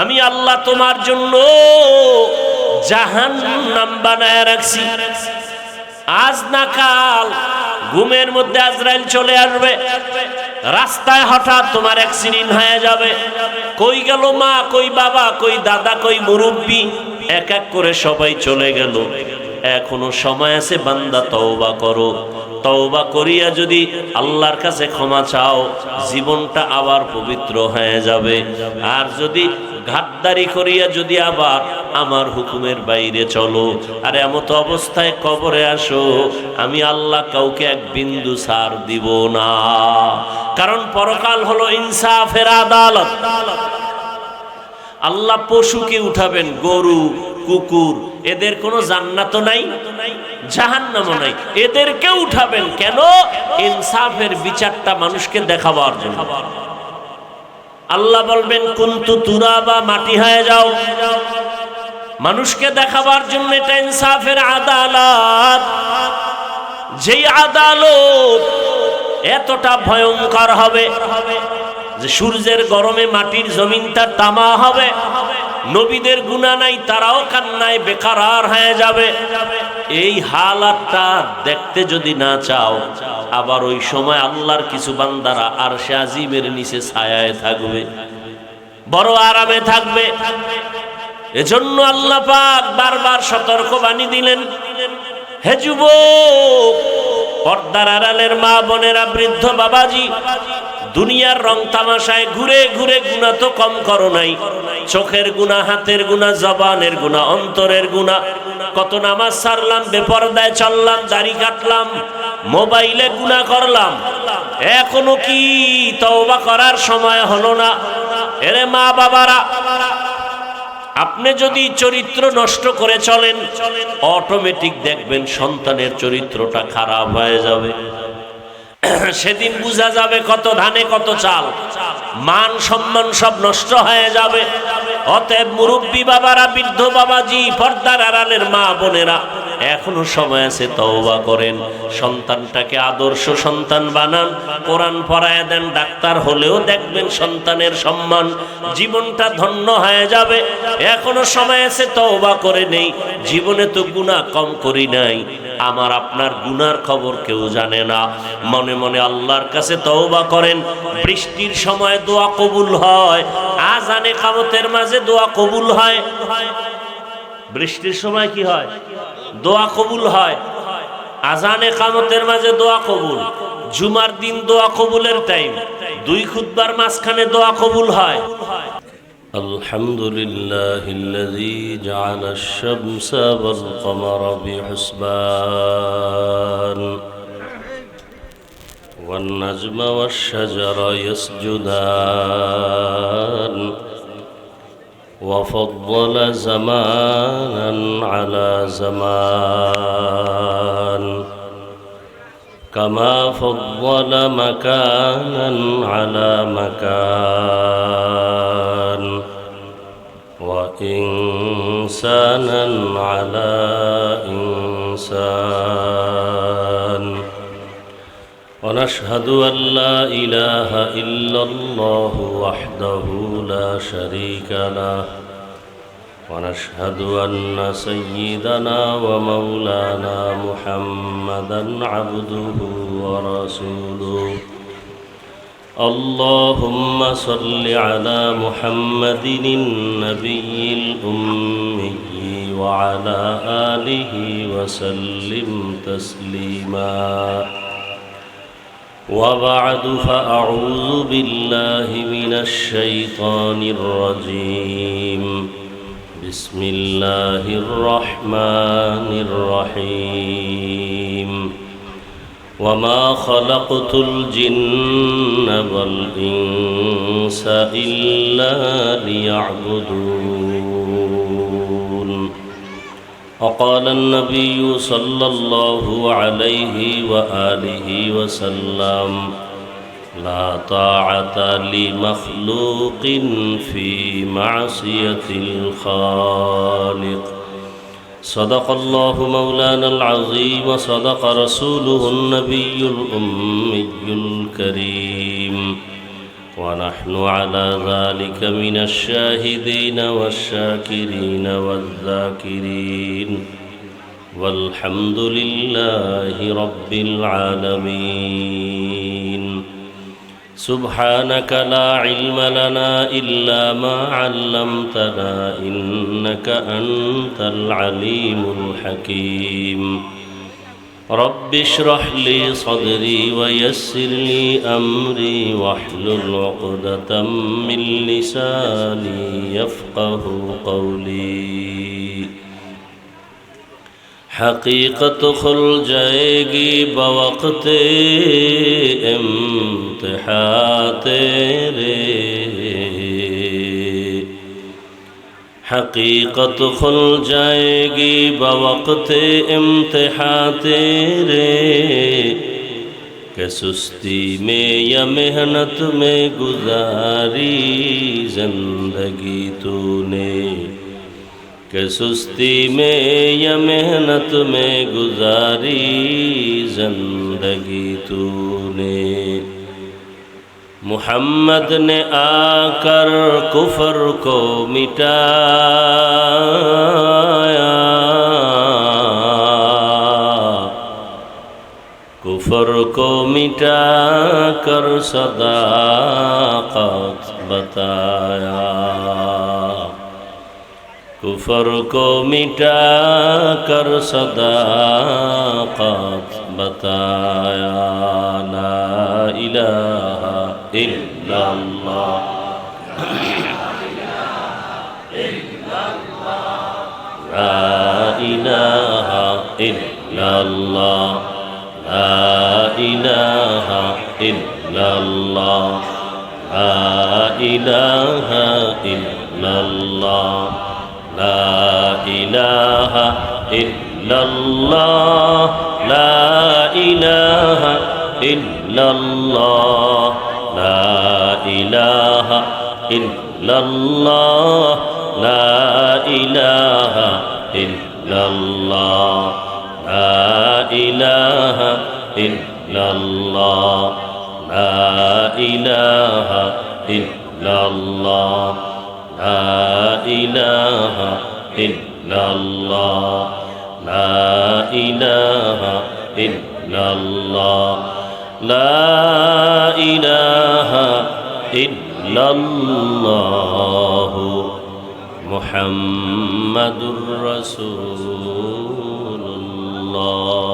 আমি আল্লাহ তোমার জন্য জাহান্নাম বানায় রাখছি। আজ না কাল ঘুমের মধ্যে আজরাইল চলে আসবে, রাস্তায় হঠাৎ তোমার অ্যাক্সিডেন্ট হয়ে যাবে। কই গেল মা, কই বাবা, কই দাদা, কই মুরব্বী, এক এক করে সবাই চলে গেল। এখনো সময় আছে, বান্দা তওবা করো। তওবা করিয়া যদি আল্লাহর কাছে ক্ষমা চাও, জীবনটা আবার পবিত্র হয়ে যাবে। আর যদি ঘাটদারি করিয়া যদি আবার আমার হুকুমের বাইরে চলো, আর এমত অবস্থায় কবরে আসো, আমি আল্লাহ কাউকে এক বিন্দু ছাড় দিব না। কারণ পরকাল হলো ইনসাফের আদালত। আল্লাহ পশুকে উঠাবেন, গরু, কুকুর, এদের কোনো জান্নাতও নাই, জাহান্নামও নাই, এদেরকে উঠাবেন। কেন? ইনসাফের বিচারটা মানুষকে দেখাবার জন্য। আল্লাহ বলবেন কুনতু তুরাবা, মাটি হয়ে যাও, মানুষকে দেখাবার জন্য। এটা ইনসাফের আদালত। যেই আদালত এতটা ভয়ঙ্কর হবে যে সূর্যের গরমে মাটির জমিনটা তামা হবে। নবীদের গুনাহ নাই, তারাও কান্নায় বেকারার হয়ে যাবে। এই হালাতটা দেখতে যদি না চাও, আবার ওই সময় আল্লাহর কিছু বান্দারা আরশে আজিমের নিচে ছায়ায় থাকবে, বড় আরামে থাকবে। এজন্য আল্লাহ পাক বারবার সতর্কবাণী দিলেন, হে যুবক, পর্দার আড়ালের মা বোনেরা, বৃদ্ধ বাবাজি, দুনিয়ার রং তামাশায় ঘুরে ঘুরে গুনাহ তো কম করো নাই। চোখের গুনাহ, হাতের গুনাহ, জবানের গুনাহ, অন্তরের গুনাহ। কত নামাজ ছাড়লাম, বেপরদায় চললাম, দাড়ি কাটলাম, মোবাইলে গুনাহ করলাম, এখনো কি তওবা করার সময় হলো না? এরে মা বাবারা, আপনি যদি চরিত্র নষ্ট করে চলেন, অটোমেটিক দেখবেন সন্তানের চরিত্রটা খারাপ হয়ে যাবে। সেদিন বোঝা যাবে কত ধানে কত চাল, মান সম্মান সব নষ্ট হয়ে যাবে। অতএব মুরব্বী বাবারা, বৃদ্ধ বাবাজি, পর্দার আড়ালের মা বোনেরা, এখনো সময় আছে, তওবা করেন। সন্তানটাকে আদর্শ সন্তান বানান, কোরআন পড়ায় দেন। ডাক্তার হলেও দেখবেন সন্তানের সম্মান, জীবনটা ধন্য হয়ে যাবে। এখনো সময় আছে, তওবা করে নেই। জীবনে তো গুনাহ কম করি নাই, আমার আপনার গুনার খবর কেউ জানে না। মনে মনে আল্লাহর কাছে তওবা করেন। বৃষ্টির সময় দোয়া কবুল হয়, আজানে কামতের মাঝে দোয়া কবুল হয়। বৃষ্টির সময় কি হয়? দোয়া কবুল হয়। আজানে কামতের মাঝে দোয়া কবুল। জুমার দিন দোয়া কবুলের টাইম। দুই খুতবার মাঝখানে দোয়া কবুল হয়। আলহামদুলিল্লাহিল্লাযী জাআলাশ শামসা ওয়াল কমারা বিহুসবান ওয়ান নাজমা ওয়াশ শাজারা ইয়াসজুদান وفضل زمانا على زمان كما فضل مكانا على مكان وإنسانا على إنسان ونشهد أن لا إله إلا الله وحده لا شريك له ونشهد أن سيدنا ومولانا محمدا عبده ورسوله اللهم صل على محمد النبي الأمي وعلى آله وسلم تسليما وبعد فأعوذ بالله من الشيطان الرجيم بسم الله الرحمن الرحيم وما خلقت الجن والإنس إلا ليعبدون وقال النبي صلى الله عليه وآله وسلم لا طاعة لمخلوق في معصية الخالق صدق الله مولانا العظيم وصدق رسوله النبي الأمي الكريم ونحن على ذلك من الشاهدين والشاكرين والذاكرين والحمد لله رب العالمين سبحانك لا علم لنا إلا ما علمتنا إنك أنت العليم الحكيم رب اشرح لي صدري ويسر لي أمري واحلل عقدة من لساني يفقه قولي حقیقت کھل جائے گی بوقت امتحان تیرے حقیقت کھل جائے گی بوقت امتحان تیرے کہ سستی میں یا محنت میں گزاری زندگی تو نے کہ سستی میں یا محنت میں گزاری زندگی تو نے محمد نے آ کر کفر کو مٹایا کفر کو مٹا کر صداقت بتایا کفر کو مٹا کر صداقت بتایا لا الہ الا اللہ لا الہ الا اللہ لا الہ الا اللہ لا الہ الا اللہ لا الہ الا اللہ لا الہ الا اللہ لا الہ الا اللہ لا الہ الا اللہ لا الہ الا اللہ لا الہ الا اللہ لا الہ الا اللہ لا الہ الا اللہ لا الہ الا اللہ محمد رسول اللہ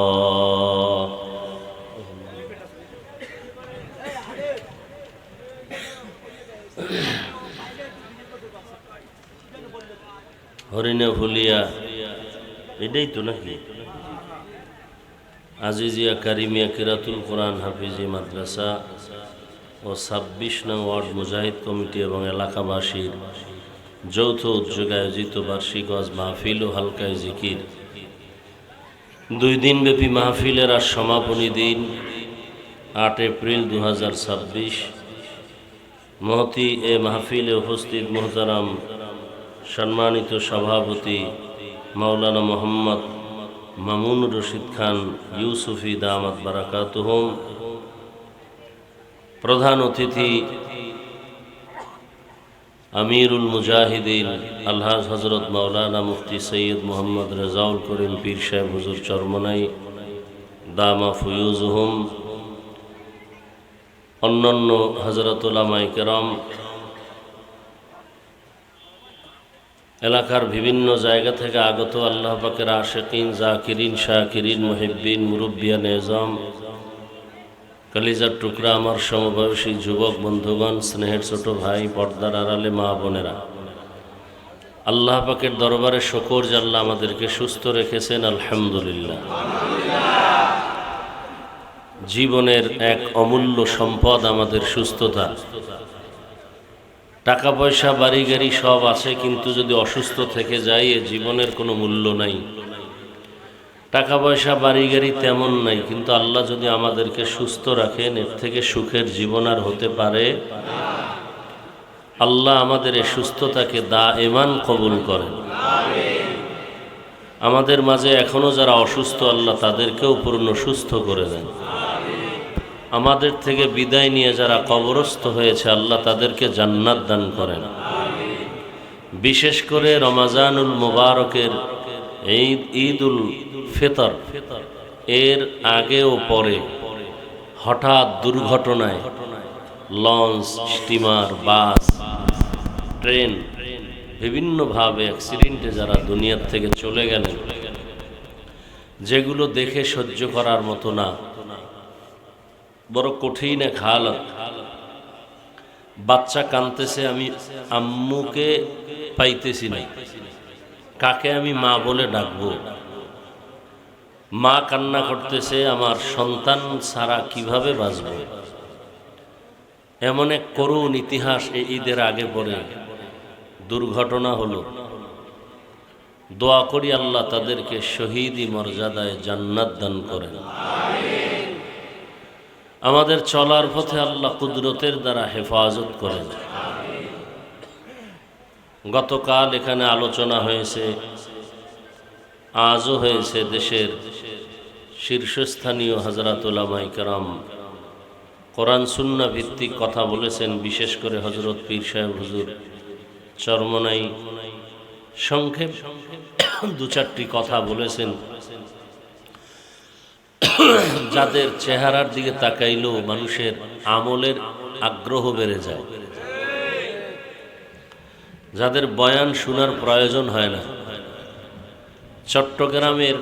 হরিণে ফুলিয়া এটাই তো নাকি আজিজিয়া কারিমিয়া কিরাতুল কোরআন হাফিজি মাদ্রাসা ও ২৬ নং ওয়ার্ড মুজাহিদ কমিটি এবং এলাকাবাসীর যৌথ উদ্যোগে আয়োজিত বার্ষিক ওয়াজ মাহফিল ও হালকায় জিকির 2 দিনব্যাপী মাহফিলের আজ সমাপনী দিন ৮ এপ্রিল ২০২৬ মহতি এ মাহফিলে উপস্থিত মোহতারাম সম্মানিত সভাপতি মাওলানা মোহাম্মদ মামুন রশিদ খান ইউসুফি দামাত বারাকাতুহুম প্রধান অতিথি আমিরুল মুজাহিদিন আলহাজ হযরত মাওলানা মুফতি সৈয়দ মোহাম্মদ রেজাউল করিম পীর সাহেব হুজুর চরমনাই দামা ফুয়ুজুহুম অন্যান্য হযরত উলামায়ে কেরাম এলাকার বিভিন্ন জায়গা থেকে আগত আল্লাহ পাকের আশিকিন জাকিরিন শাকিরিন মুহিব্বিন মুরব্বিয়ান নিজাম কলিজার টুকরা আমার সমবয়সী যুবক বন্ধুগণ স্নেহের ছোট ভাই পর্দার আড়ালে মা বোনেরা আল্লাহ পাকের দরবারে শুকর যে আল্লাহ আমাদেরকে সুস্থ রেখেছেন আলহামদুলিল্লাহ জীবনের এক অমূল্য সম্পদ আমাদের সুস্থতা টাকা পয়সা বাড়ি গাড়ি সব আছে কিন্তু যদি অসুস্থ থেকে যাই এ জীবনের কোনো মূল্য নাই টাকা পয়সা বাড়ি গাড়ি তেমন নাই কিন্তু আল্লাহ যদি আমাদেরকে সুস্থ রাখেন এর থেকে সুখের জীবন আর হতে পারে আল্লাহ আমাদের এই সুস্থতাকে দায়েমান কবুল করেন আমাদের মাঝে এখনো যারা অসুস্থ আল্লাহ তাদেরকেও পূর্ণ সুস্থ করে দেন আমাদের থেকে বিদায় নিয়ে যারা কবরস্থ হয়েছে আল্লাহ তাদেরকে জান্নাত দান করেন। বিশেষ করে রমাজানুল মুবারকের এই ঈদুল ফিতর এর আগে ও পরে হঠাৎ দুর্ঘটনায় লঞ্চ, স্টিমার, বাস, ট্রেন বিভিন্নভাবে অ্যাক্সিডেন্টে যারা দুনিয়ার থেকে চলে গেলেন, যেগুলো দেখে সহ্য করার মতো না, বড় কঠিন এক হালত। বাচ্চা কাঁদতেছে, আমি আম্মুকে পাইতেছি না, কাকে আমি মা বলে ডাকবো? মা কান্না করতেছে, আমার সন্তান ছাড়া কিভাবে বাঁচব? এমন এক করুণ ইতিহাস এই ঈদের আগে পরে দুর্ঘটনা হলো। দোয়া করি আল্লাহ তাদেরকে শহীদি মর্যাদায় জান্নাত দান করেন। আমাদের চলার পথে আল্লাহ কুদরতের দ্বারা হেফাজত করেন। গতকাল এখানে আলোচনা হয়েছে, আজও হয়েছে, দেশের শীর্ষস্থানীয় হযরত উলামায়ে কেরাম কোরআন সুন্নাহ ভিত্তিক কথা বলেছেন। বিশেষ করে হযরত পীর সাহেব হুজুর চরমনাই সংক্ষেপ দু চারটি কথা বলেছেন, যাদের চেহারার দিকে তাকাইলেও মানুষের আমলের আগ্রহ বেড়ে যায়, যাদের বয়ান শোনার প্রয়োজন হয় না। চট্টগ্রামের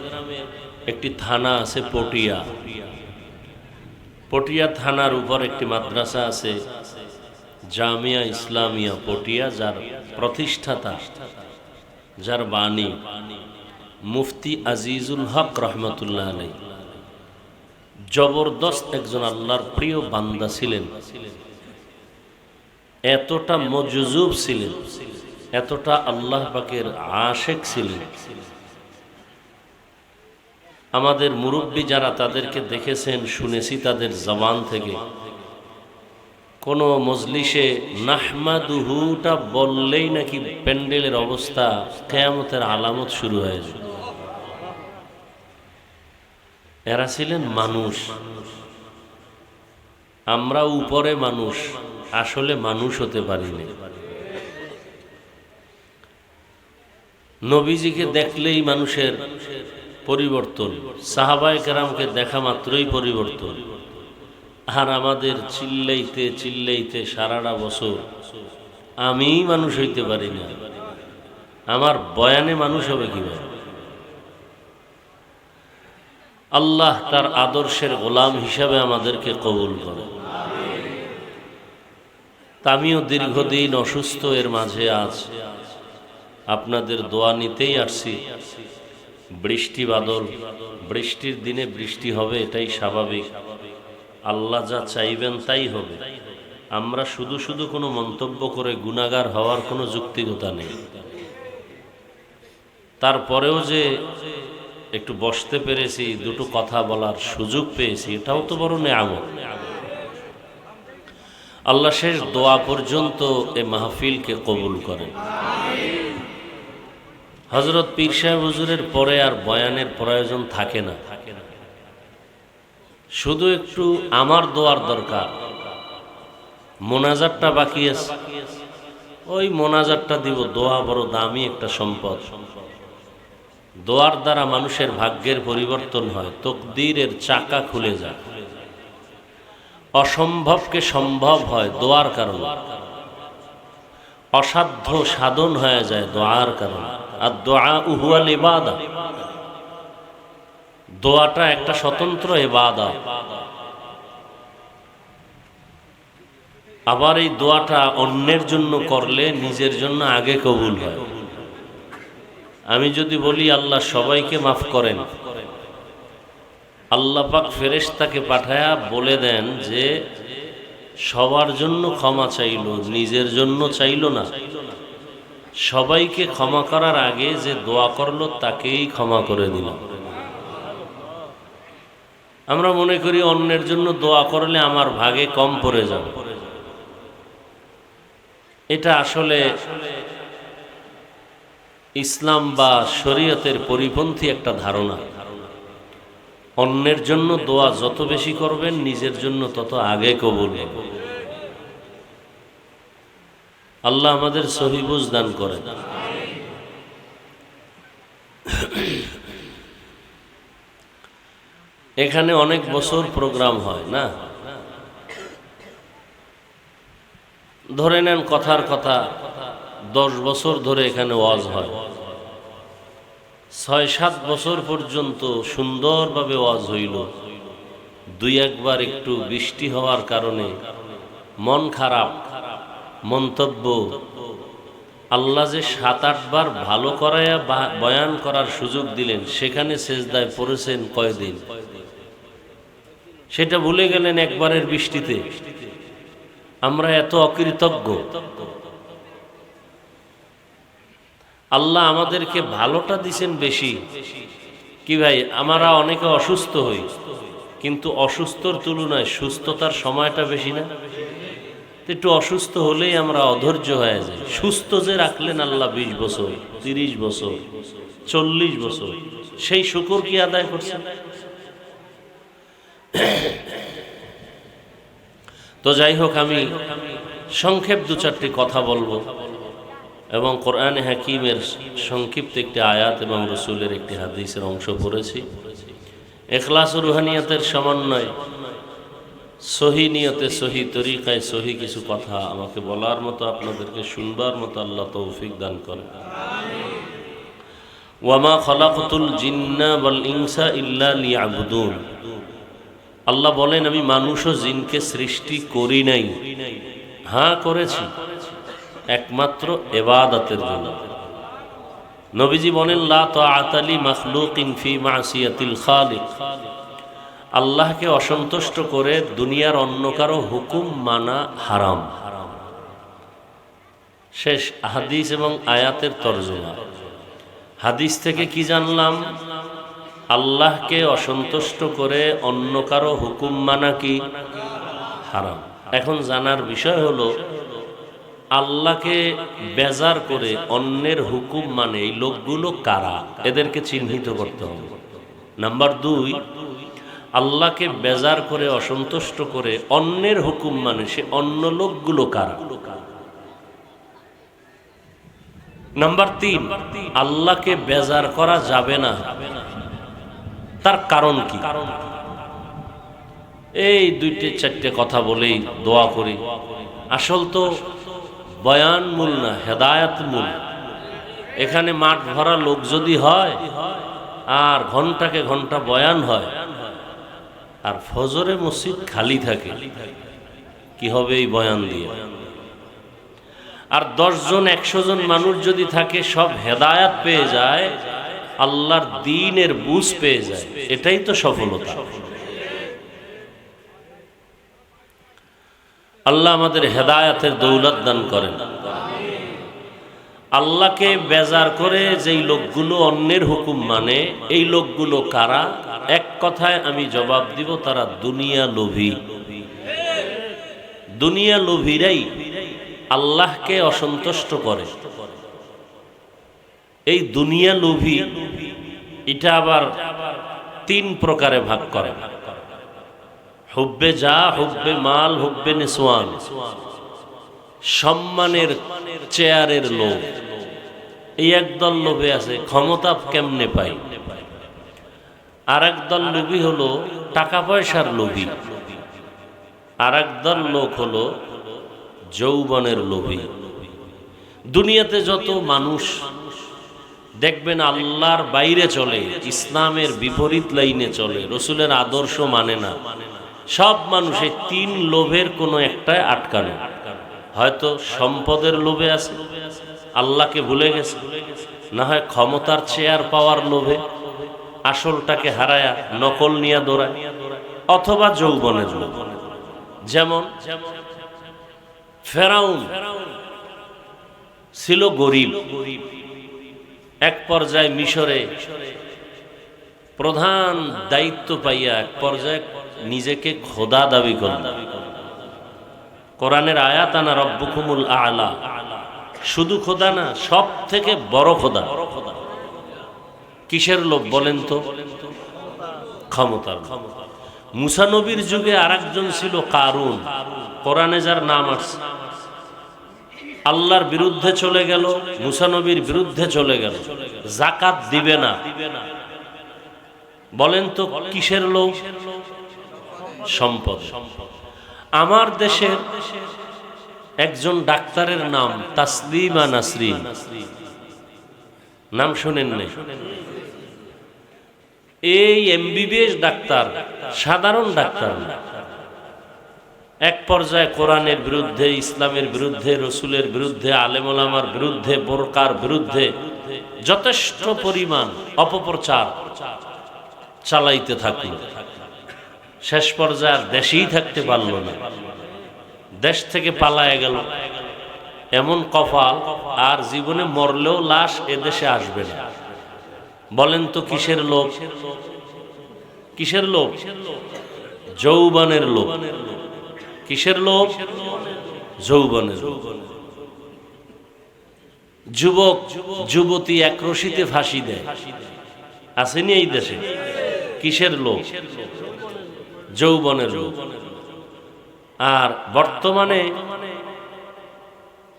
একটি থানা আছে পটিয়া, পটিয়া থানার উপর একটি মাদ্রাসা আছে জামিয়া ইসলামিয়া পটিয়া, যার প্রতিষ্ঠাতা, যার বাণী মুফতি আজিজুল হক রহমতুল্লাহ আলাইহি, জবরদস্ত একজন আল্লাহর প্রিয় বান্দা ছিলেন। এতটা মজজুব ছিলেন, এতটা আল্লাহ পাকের আশেক ছিলেন। আমাদের মুরব্বী যারা তাদেরকে দেখেছেন, শুনেছি তাদের জবান থেকে, কোনো মজলিসে নাহমাদুহুটা বললেই নাকি প্যান্ডেলের অবস্থা কিয়ামতের আলামত শুরু হয়ে যায়। এরা ছিলেন মানুষ, আমরা উপরে মানুষ, আসলে মানুষ হতে পারিনি। নবীজিকে দেখলেই মানুষের পরিবর্তন, সাহাবায়ে কেরামকে দেখা মাত্রই পরিবর্তন। আর আমাদের চিল্লাইতে চিল্লাইতে সারাটা বছর আমি মানুষ হইতে পারি না, আমার বয়ানে মানুষ হবে কিভাবে? আল্লাহ তার আদর্শের গোলাম হিসাবে আমাদেরকে কবুল করে। আমিও দীর্ঘদিন অসুস্থ, এর মাঝে আজ আপনাদের দোয়া নিতেই আসছি। বৃষ্টি বাদল, বৃষ্টির দিনে বৃষ্টি হবে, এটাই স্বাভাবিক। আল্লাহ যা চাইবেন তাই হবে। আমরা শুধু শুধু কোনো মন্তব্য করে গুনাহগার হওয়ার কোনো যুক্তিকতা নেই। তারপরেও যে একটু বসতে পেরেছি, দুটো কথা বলার সুযোগ পেয়েছি, এটাও তো বড় নেয়ামত। আল্লাহ শেষ দোয়া পর্যন্ত এ মাহফিলকে কবুল করেন। হযরত পীর সাহেব হুজুরের পরে আর বয়ানের প্রয়োজন থাকে না, শুধু একটু আমার দোয়ার দরকার। মোনাজাতটা বাকি আছে, ওই মোনাজাতটা দিব। দোয়া বড় দামি একটা সম্পদ। দোয়ার দ্বারা মানুষের ভাগ্যের পরিবর্তন হয়, তকদীরের চাকা খুলে যায়, অসম্ভবকে সম্ভব হয় দোয়ার কারণে, অসাধ্য সাধন হয়ে যায় দোয়ার কারণে। আর দোয়া হুয়াল ইবাদা, দোয়াটা একটা স্বতন্ত্র ইবাদত। আবার এই দোয়াটা অন্যের জন্য করলে নিজের জন্য আগে কবুল হয়। আমি যদি বলি আল্লাহ সবাইকে মাফ করেন, আল্লাহ পাক ফেরেশতাকে পাঠায়া বলে দেন যে সবার জন্য ক্ষমা চাইলো, নিজের জন্য চাইলো না। সবাইকে ক্ষমা করার আগে যে দোয়া করলো তাকেই ক্ষমা করে দিল। আমরা মনে করি অন্যের জন্য দোয়া করলে আমার ভাগে কম পড়ে যাবে। এটা আসলে ইসলাম বা শরীয়তের পরিপন্থী একটা ধারণা। অন্যের জন্য দোয়া যত বেশি করবেন নিজের জন্য তত আগে কবুল হবে। আল্লাহ আমাদের সহি বুঝ দান করেন। এখানে অনেক বছর প্রোগ্রাম হয় না, ধরে নেন কথার কথা 10 বছর ধরে এখানে ওয়াজ হয়, 6-7 বছর পর্যন্ত সুন্দরভাবে ওয়াজ হইল। 2-1 বার একটু বৃষ্টি হওয়ার কারণে মন খারাপ, মন্তব্য, আল্লাহ যে 7-8 বার ভালো করায়া বয়ান করার সুযোগ দিলেন, সেখানে সেজদায় পড়েছেন কয়দিন, সেটা ভুলে গেলেন একবারের বৃষ্টিতে। আমরা এত অকৃতজ্ঞ। আল্লাহ আমাদেরকে ভালোটা দিছেন বেশি। কি ভাই, আমরা অনেকে অসুস্থ হই, কিন্তু অসুস্থর তুলনায় সুস্থতার সময়টা বেশি না? একটু অসুস্থ হলেই আমরা অধৈর্য হয়ে যাই। সুস্থ যে রাখলেন আল্লাহ 20 বছর, 30 বছর, 40 বছর, সেই শুকর কি আদায় করছেন? তো যাই হোক, আমি সংক্ষেপ 2-4টি কথা বলবো এবং কোরআনে হাকিমের সংক্ষিপ্ত একটি আয়াত এবং রসুলের একটি হাদিসের অংশ পড়েছি। ইখলাস ও রুহানিয়াতের সমন্বয়, সহি নিয়তে, সহি তরিকায়, সহি কিছু কথা আমাকে বলার মতো, আপনাদেরকে শুনবার মতো আল্লাহ তৌফিক দান করেন। ওয়ামা খালাকতুল জিন্না ওয়াল ইনসা ইল্লা লিয়াবুদুন। আল্লাহ বলেন, আমি মানুষ ও জিনকে সৃষ্টি করি নাই, হ্যাঁ করেছি একমাত্র ইবাদতের জন্য। নবীজি বলেন, লা তাআতা লি মাখলুকিন ফি মাসিয়াতিল খালিক। আল্লাহকে অসন্তুষ্ট করে দুনিয়ার অন্য কারো হুকুম মানা হারাম। শেষ হাদিস এবং আয়াতের তরজমা। হাদিস থেকে কি জানলাম? আল্লাহকে অসন্তুষ্ট করে অন্য কারো হুকুম মানা কি হারাম। এখন জানার বিষয় হলো, আল্লাহকে বেজার করে অন্যের হুকুম মানে এই লোকগুলো কারা, এদেরকে চিহ্নিত করতে হবে। নাম্বার 2, আল্লাহকে বেজার করে অসন্তুষ্ট করে অন্যের হুকুম মানে সে অন্য লোকগুলো কারা। নাম্বার 3, আল্লাহকে বেজার করা যাবে না, তার কারণ কি? এই 2-4টে কথা বলেই দোয়া করি। আসল তো বয়ান মূল না, হেদায়াত মূল। এখানে মাঠ ভরা লোক যদি হয় আর ঘন্টাকে ঘন্টা বয়ান হয় আর ফজরে মসজিদ খালি থাকে, কি হবে এই বয়ান দিয়ে? আর 10 জন 100 জন মানুষ যদি থাকে, সব হেদায়াত পেয়ে যায়, আল্লাহর দ্বীনের বুঝ পেয়ে যায়, এটাই তো সফলতা। আল্লাহ আমাদের হেদায়াতের দৌলত দান করেন। আল্লাহকে বেজার করে যেই লোকগুলো অন্যের হুকুম মানে, এই লোকগুলো কারা? এক কথায় আমি জবাব দিব, তারা দুনিয়া লোভী। দুনিয়া লোভীরাই আল্লাহকে অসন্তুষ্ট করে। এই দুনিয়া লোভী এটা আবার 3 প্রকারে ভাগ করে: হুব্বে যা, হুব্বে মাল, হুব্বে নিসওয়ান। সম্মানের চেয়ারের লোভ, এই একদল লোভে আছে ক্ষমতা কেমনে পাই। আর একদল লোভী হলো টাকা পয়সার লোভী। আর একদল লোক হলো যৌবনের লোভী। দুনিয়াতে যত মানুষ দেখবেন আল্লাহর বাইরে চলে, ইসলামের বিপরীত লাইনে চলে, রসুলের আদর্শ মানে না, সব মানুষ এই 3 লোভের কোনো একটায় আটকানো। হয়তো সম্পদের লোভে আছে, আল্লাহকে ভুলে গেছে, না হয় ক্ষমতার চেয়ার পাওয়ার লোভে আসলটাকে হারায়া নকল নিয়ে দৌড়ায়, অথবা যৌবনের লোভ। যেমন ফেরাউন ছিল গরিব, এক পর্যায়ে মিশরে প্রধান দায়িত্ব পাইয়া এক পর্যায়ে নিজেকে খোদা দাবি করল। কোরআনের আয়াত, আনা রব্বুকুমুল আ'লা। শুধু খোদা না, সব থেকে বড় খোদা। কিসের লোভ বলেন তো? ক্ষমতার। মুসা নবীর যুগে আরেকজন ছিল কারুন, কোরআনে যার নাম আছে। আল্লাহর বিরুদ্ধে চলে গেল, মুসা নবীর বিরুদ্ধে চলে গেল, যাকাত দিবে না। বলেন তো কিসের লোভ? সম্পদ। আমার দেশের একজন ডাক্তারের নাম তাসলিমা নাসরিন, নাম শুনেন নাই? এই এমবিবিএস ডাক্তার, সাধারণ ডাক্তার না। এক পর্যায়ে কোরআনের বিরুদ্ধে, ইসলামের বিরুদ্ধে, রসুলের বিরুদ্ধে, আলেম ওলামার বিরুদ্ধে, বোরকার বিরুদ্ধে যথেষ্ট পরিমাণ অপপ্রচার চালাইতে থাকল। শেষ পর্যায়ে আর দেশেই থাকতে পারল না, দেশ থেকে পালায় গেল। এমন কপাল, আর জীবনে মরলেও লাশ এদেশে আসবে না। বলেন তো কিসের লোভ? কিসের লোভ? যৌবনের লোভ। কিসের লোভ? যৌবনের লোভ। যুবক যুবতী এক রশিতে ফাঁসি দেয়, আসেনি এই দেশে? কিসের লোভ? যৌবনের লোভ। আর বর্তমানে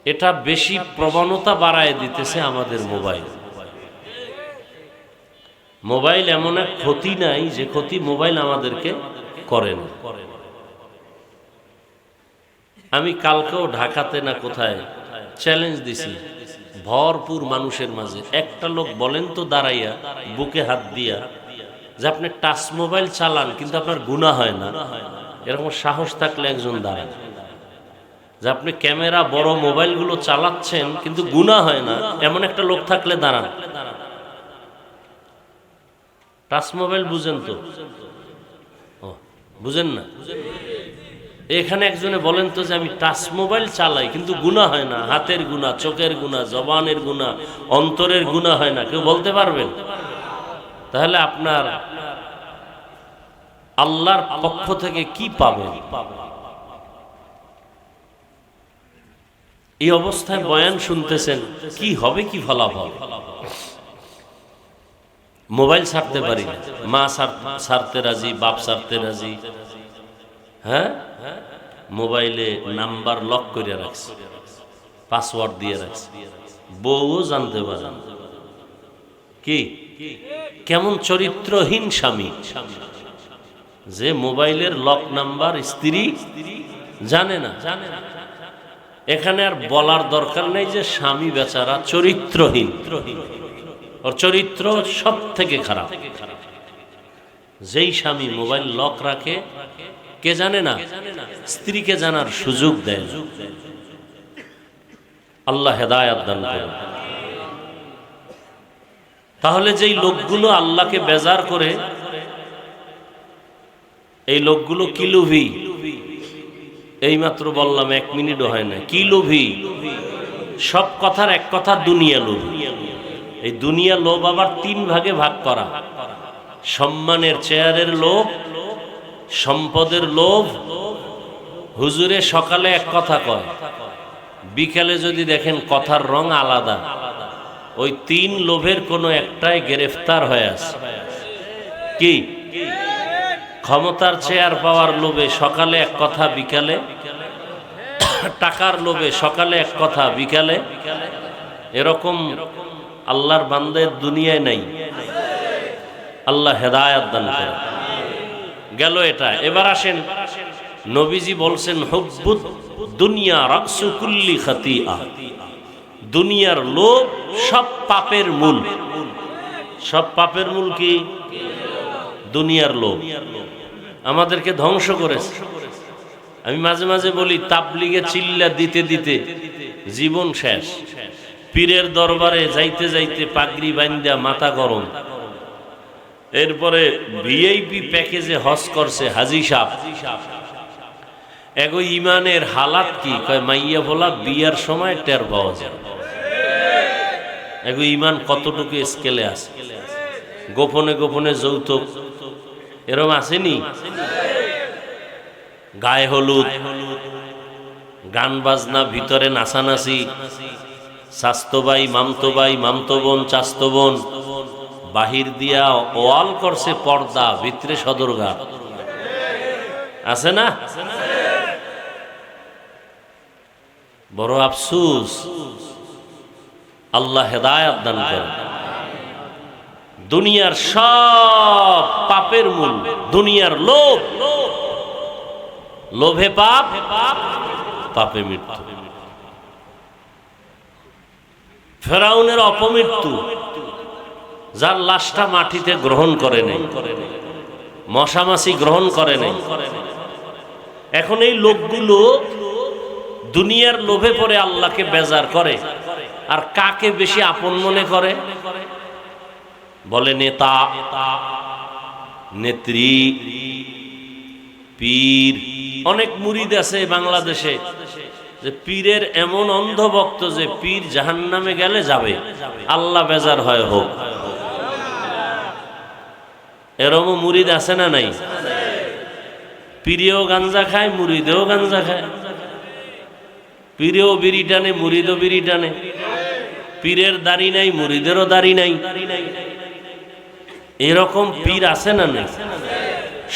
এটা বেশি প্রবণতা বাড়ায় দিতেছে আমাদের মোবাইল। মোবাইল এমন এক ক্ষতি নাই যে ক্ষতি মোবাইল আমাদেরকে করে না। আমি কালকেও ঢাকাতে না কোথায় চ্যালেঞ্জ দিছি ভরপুর মানুষের মাঝে, একটা লোক বলেন তো দাঁড়াইয়া বুকে হাত দিয়া যে আপনি টাচ মোবাইল চালান কিন্তু আপনার গুনাহ হয় না, এরকম সাহস থাকলে একজন দাঁড়ান। যে আপনি ক্যামেরা বড় মোবাইলগুলো চালাচ্ছেন কিন্তু গুনাহ হয় না, এমন একটা লোক থাকলে দাঁড়ান। টাচ মোবাইল বুঝেন তো? বুঝেন না? এখানে একজনে বলেন তো যে আমি টাচ মোবাইল চালাই কিন্তু গুনাহ হয় না, হাতের গুনাহ, চোখের গুনাহ, জবানের গুনাহ, অন্তরের গুনাহ হয় না, কেউ বলতে পারবেন? তাহলে আপনার আল্লাহর পক্ষ থেকে কি পাবেন? এই অবস্থায় বয়ান শুনতেছেন, কি হবে, কি ফলাফল? মোবাইল ছাড়তে পারি না, মা ছাড়তে রাজি, বাপ ছাড়তে রাজি। হ্যাঁ, মোবাইলে নাম্বার লক করে রাখছে, পাসওয়ার্ড দিয়ে রাখছে, বউও জানতে পারে। কি কেমন চরিত্রহীন স্বামী যে মোবাইলের লক নাম্বার স্ত্রী জানে না। এখানে আর বলার দরকার নেই যে স্বামী বেচারা চরিত্রহীন, ওর চরিত্র সব থেকে খারাপ। যেই স্বামী মোবাইল লক রাখে, কে জানে না, স্ত্রীকে জানার সুযোগ দেয়। আল্লাহ হেদায়েত দান করেন। তাহলে যেই লোকগুলো আল্লাহকে বেজার করে, এই লোকগুলো কি লোভী? এইমাত্র বললাম, 1 মিনিটও হয় না। কি লোভী? সব কথার এক কথা, দুনিয়া লোভ। এই দুনিয়া লোভ আবার 3 ভাগে ভাগ করা: সম্মানের চেয়ারের লোভ, সম্পদের লোভ। হুজুরে সকালে এক কথা কয়, বিকালে যদি দেখেন কথার রং আলাদা। ওই 3 লোভের কোনো একটাই গ্রেফতার হয়ে আছে। কি? ক্ষমতার চেয়ার পাওয়ার লোভে সকালে এক কথা, বিকালে টাকার লোভে সকালে এক কথা, বিকালে। এরকম আল্লাহর বান্দার দুনিয়ায় নাই। আল্লাহ হেদায়েত দান করেন। গেল এটা। এবার আসেন, নবীজি বলছেন হুব্বুদ দুনিয়া রাসু কুল্লি খাতিআ। দুনিয়ার লোভ সব পাপের মূল। সব পাপের মূল কি? দুনিয়ার লোভ আমাদেরকে ধ্বংস করেছে। আমি মাঝে মাঝে বলি, তাবলিগে চিল্লা দিতে দিতে জীবন শেষ। পীরের দরবারে যাইতে যাইতে পাগড়ি বান্ধা মাথা গরম। এরপরে ভিআইপি প্যাকেজে হজ করছে হাজি সাহেব। এগো ইমানের হালাত কি? কয় মাইয়া বলা বিয়ার সময় টের পাওয়া যায়। এগো ইমান কতটুকু স্কেলে আছে। গোপনে গোপনে যৌতুক এরকম আসেনি? গায়ে হলুদ, গান বাজনা, ভিতরে নাচানাচি, স্বাস্থ্য ভাই, মামতো ভাই, মামতো বোন, চাস্তো বোন, বাহির দিয়া ওয়াল করছে পর্দা, ভিতরে সদরঘাট আছে না? বড় আফসোস, আল্লাহ হেদায়েত দান করেন। দুনিয়ার সব পাপের মূল দুনিয়ার লোভ, লোভে পাপ, পাপে মৃত্যু। ফেরাউনের অপমৃত্যু, যার লাশটা মাটিতে গ্রহণ করে নেই, মশামাছি গ্রহণ করে নেই। এখন এই লোকগুলো দুনিয়ার লোভে পড়ে আল্লাহকে বেজার করে, আর কাকে বেশি আপন মনে করে? বলে নেতা, নেত্রী, পীর। অনেক মুরিদ আছে বাংলাদেশে যে পীরের এমন অন্ধভক্ত যে পীর জাহান্নামে গেলে যাবে, আল্লাহ বেজার হয় হোক। এরম মুরিদ আছে না নাই? পীরেও গাঞ্জা খায়, মুরিদেও গাঞ্জা খায়। পীরেও বিড়ি টানে, মুরিদও বিড়ি টানে। পীরের দাড়ি নাই, মুরিদেরও দাড়ি নাই। এরকম পীর আছে না নাই?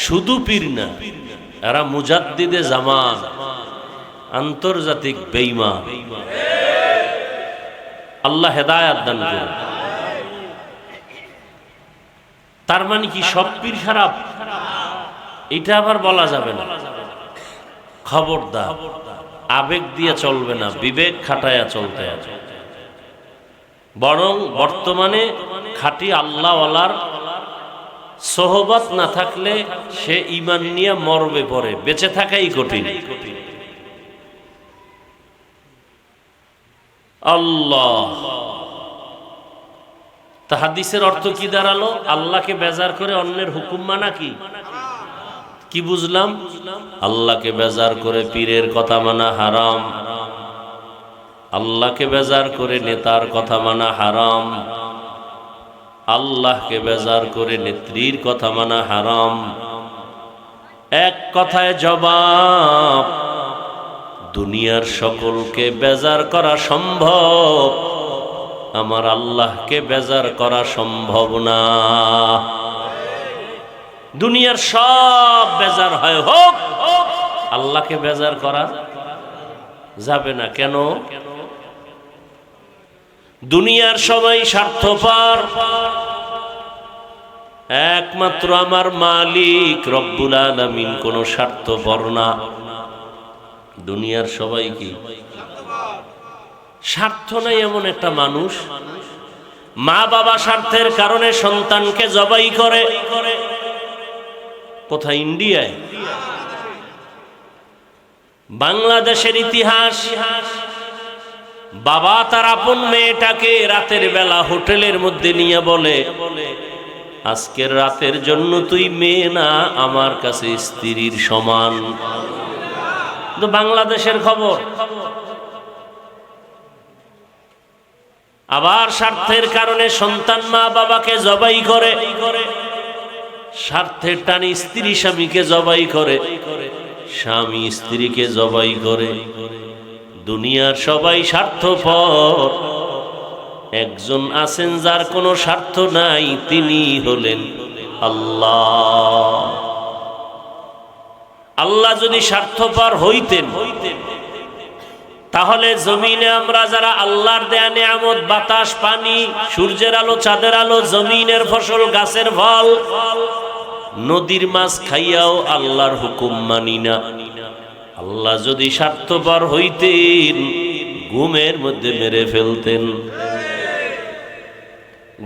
শুধু পীর না, এরা মুজাদ্দিদে জামান, আন্তর্জাতিক বেঈমান। আল্লাহ হেদায়েত দান করুন। তার মানে কি সব পীর খারাপ? এটা আবার বলা যাবে না। খবরদার, আবেগ দিয়ে চলবে না, বিবেক খাটায়া চলতে হবে। বরং বর্তমানে খাঁটি আল্লাহওয়ালার সোহবত না থাকলে সে ঈমান নিয়ে মরবে পড়ে, বেঁচে থাকাই কঠিন। আল্লাহ, তা হাদিসের অর্থ কি দাঁড়ালো? আল্লাহকে বেজার করে অন্যের হুকুম মানা কি? কি বুঝলাম? আল্লাহকে বেজার করে পীরের কথা মানা হারাম, আল্লাহকে বেজার করে নেতার কথা মানা হারাম, আল্লাহকে বেজার করে নেত্রীর কথা মানা হারাম। এক কথায় জবাব, দুনিয়ার সকলকে বেজার করা সম্ভব, আমার আল্লাহকে বেজার করা সম্ভব না। দুনিয়ার সব বেজার হয় হোক, আল্লাহকে বেজার করা যাবে না। কেন? দুনিয়ার সবাই স্বার্থপর, একমাত্র আমার মালিক রব্বুল আলামিন কোন স্বার্থপর না। দুনিয়ার সবাই কি স্বার্থ নাই? এমন একটা মানুষ, মা বাবা স্বার্থের কারণে সন্তানকে জবাই করে। কোথায়? ইন্ডিয়ায়। বাংলাদেশের ইতিহাস, বাবা তার আপন মেয়েটাকে রাতের বেলা হোটেলের মধ্যে নিয়ে বলে, আজকের রাতের জন্য তুই মেয়ে না, আমার কাছে স্ত্রীর সমান। তো বাংলাদেশের খবর। আবার স্বার্থের কারণে সন্তান মা বাবাকে জবাই করে, স্বার্থের টানে স্ত্রী স্বামীকে জবাই করে, স্বামী স্ত্রীকে জবাই করে। দুনিয়ার সবাই স্বার্থপর, একজন আছেন যার কোনো স্বার্থ নাই, তিনি হলেন আল্লাহ। আল্লাহ যদি স্বার্থপর হইতেন, তাহলে জমিনে আমরা যারা আল্লাহর দেয়া নিয়ামত, বাতাস, পানি, সূর্যের আলো, চাঁদের আলো, জমিনের ফসল, গাছের ফল, নদীর মাছ খাইয়াও আল্লাহর হুকুম মানি না। আল্লাহ যদি স্বার্থপর হইতেন, ঘুমের মধ্যে মেরে ফেলতেন।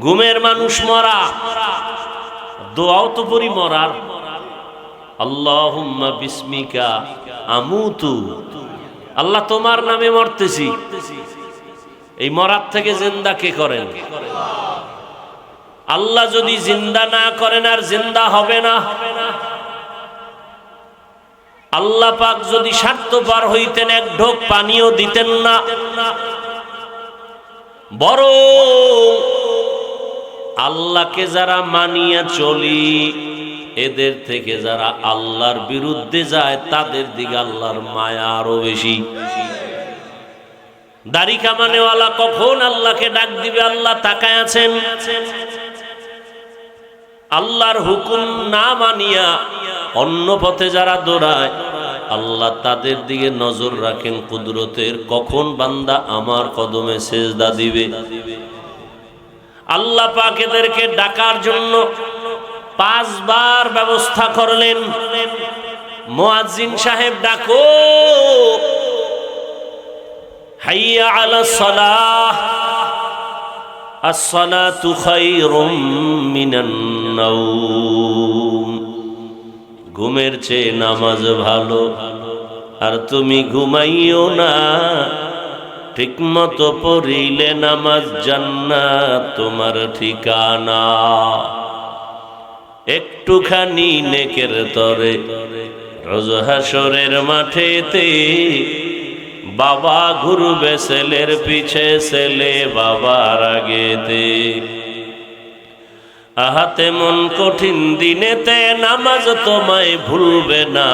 ঘুমের মানুষ মরা, দোয়াও তো পড়ি মরার, আল্লাহুম্মা বিসমিকা আমুতু, আল্লাহ তোমার নামে মরতেছি। এই মরার থেকে জিন্দা কে করেন? আল্লাহ যদি জিন্দা না করেন, আর জিন্দা হবে না। আল্লাহ পাক যদি স্বার্থপর হইতেন, এক ঢোক পানিও দিতেন না। বরং আল্লাহকে যারা মানিয়া চলি, এদের থেকে যারা আল্লাহর বিরুদ্ধে যায়, তাদের দিকে আল্লাহর মায়া আরো বেশি। দাড়ি কামানেওয়ালা কখন আল্লাহকে ডাক দিবে, আল্লাহ তাকায় আছেন। আল্লাহর হুকুম না মানিয়া অন্য পথে যারা দৌড়ায়, আল্লাহ তাদের দিকে নজর রাখেন কুদরতের, কখন বান্দা আমার কদমে সেজদা দিবে। আল্লাহ পাক এদেরকে ডাকার জন্য 5 বার ব্যবস্থা করলেন। মুয়াজ্জিন সাহেব ডাকো, হাইয়া আলাস সালাহ, আস-সালাতু খায়রুম মিনান নাওম। ঘুমের চেয়ে নামাজ ভালো, আর তুমি ঘুমাইও না, ঠিক মতো পড়িলে নামাজ জান্নাত তোমার ঠিকানা। একটুখানি নেকের তরে রোজ হাসরের মাঠেতে বাবা ঘুরবে ছেলের পিছে, ছেলে বাবার আগেতে। আহাতে মন কঠিন দিনেতে নামাজ তোমায় ভুলবে না,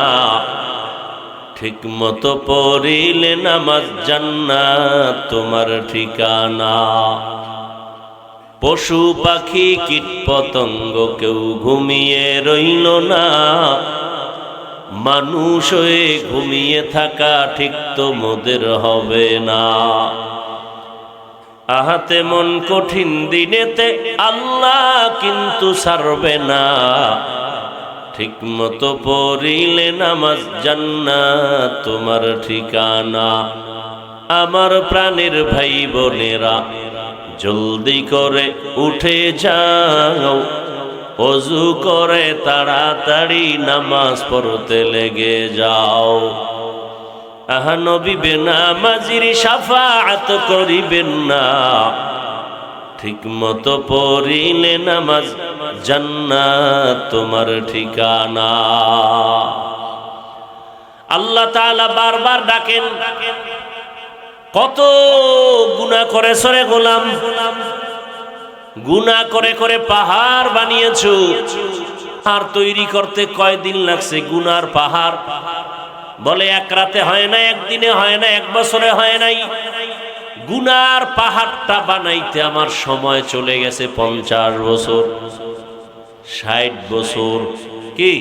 ঠিক মতো পড়িলে নামাজ জান্নাত তোমার ঠিকানা। পশু পাখি কীট পতঙ্গ কেউ ঘুমিয়ে রইল না, মানুষ হয়ে ঘুমিয়ে থাকা ঠিক তো মোদের হবে না। আহাতে মন কঠিন দিনেতে আল্লাহ কিন্তু ছাড়বে না, ঠিক মতো পড়িলে নামাজ জান্নাত তোমার ঠিকানা। আমার প্রাণের ভাই বোনেরা, জলদি করে উঠে যাও, ওযু করে তাড়াতাড়ি নামাজ পড়তে লেগে যাও। আহা নবী বেনামাজির শাফাআত করিবেন না, ঠিক মতো পড়িলে নামাজ জান্নাত তোমার ঠিকানা। আল্লাহ তাআলা বারবার ডাকেন, কত গুনাহ করেছো রে গোলাম, গুনাহ করে করে পাহাড় বানিয়েছো। আর তৈরি করতে কয়দিন লাগছে গুনার পাহাড়? বলে 1 রাতে হয় না, 1 দিনে হয় না, 1 বছরে হয় নাই। গুনার পাহাড়টা বানাইতে আমার সময় চলে গেছে 50 বছর, 60 বছর। কি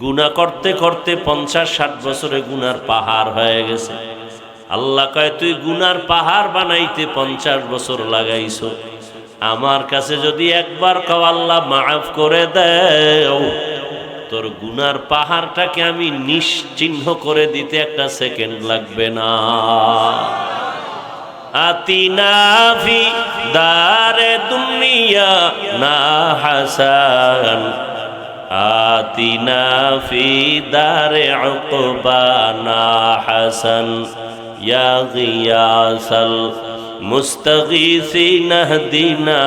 গুনাহ করতে করতে 50-60 বছরে গুনার পাহাড় হয়ে গেছে। আল্লাহ কয়, তুই গুনার পাহাড় বানাইতে 50 বছর লাগাইছো, আমার কাছে যদি একবার কও আল্লাহ মাফ করে দেও, তোর গুনার পাহাড়টাকে আমি নিশ্চিহ্ন করে দিতে 1 সেকেন্ড লাগবে না। আতিনা ফি দারে দুনিয়া না হাসান, আতিনা ফি দারে উকবা না হাসান, ইয়া গিয়াসাল মুস্তাগীসিন ইহদিনা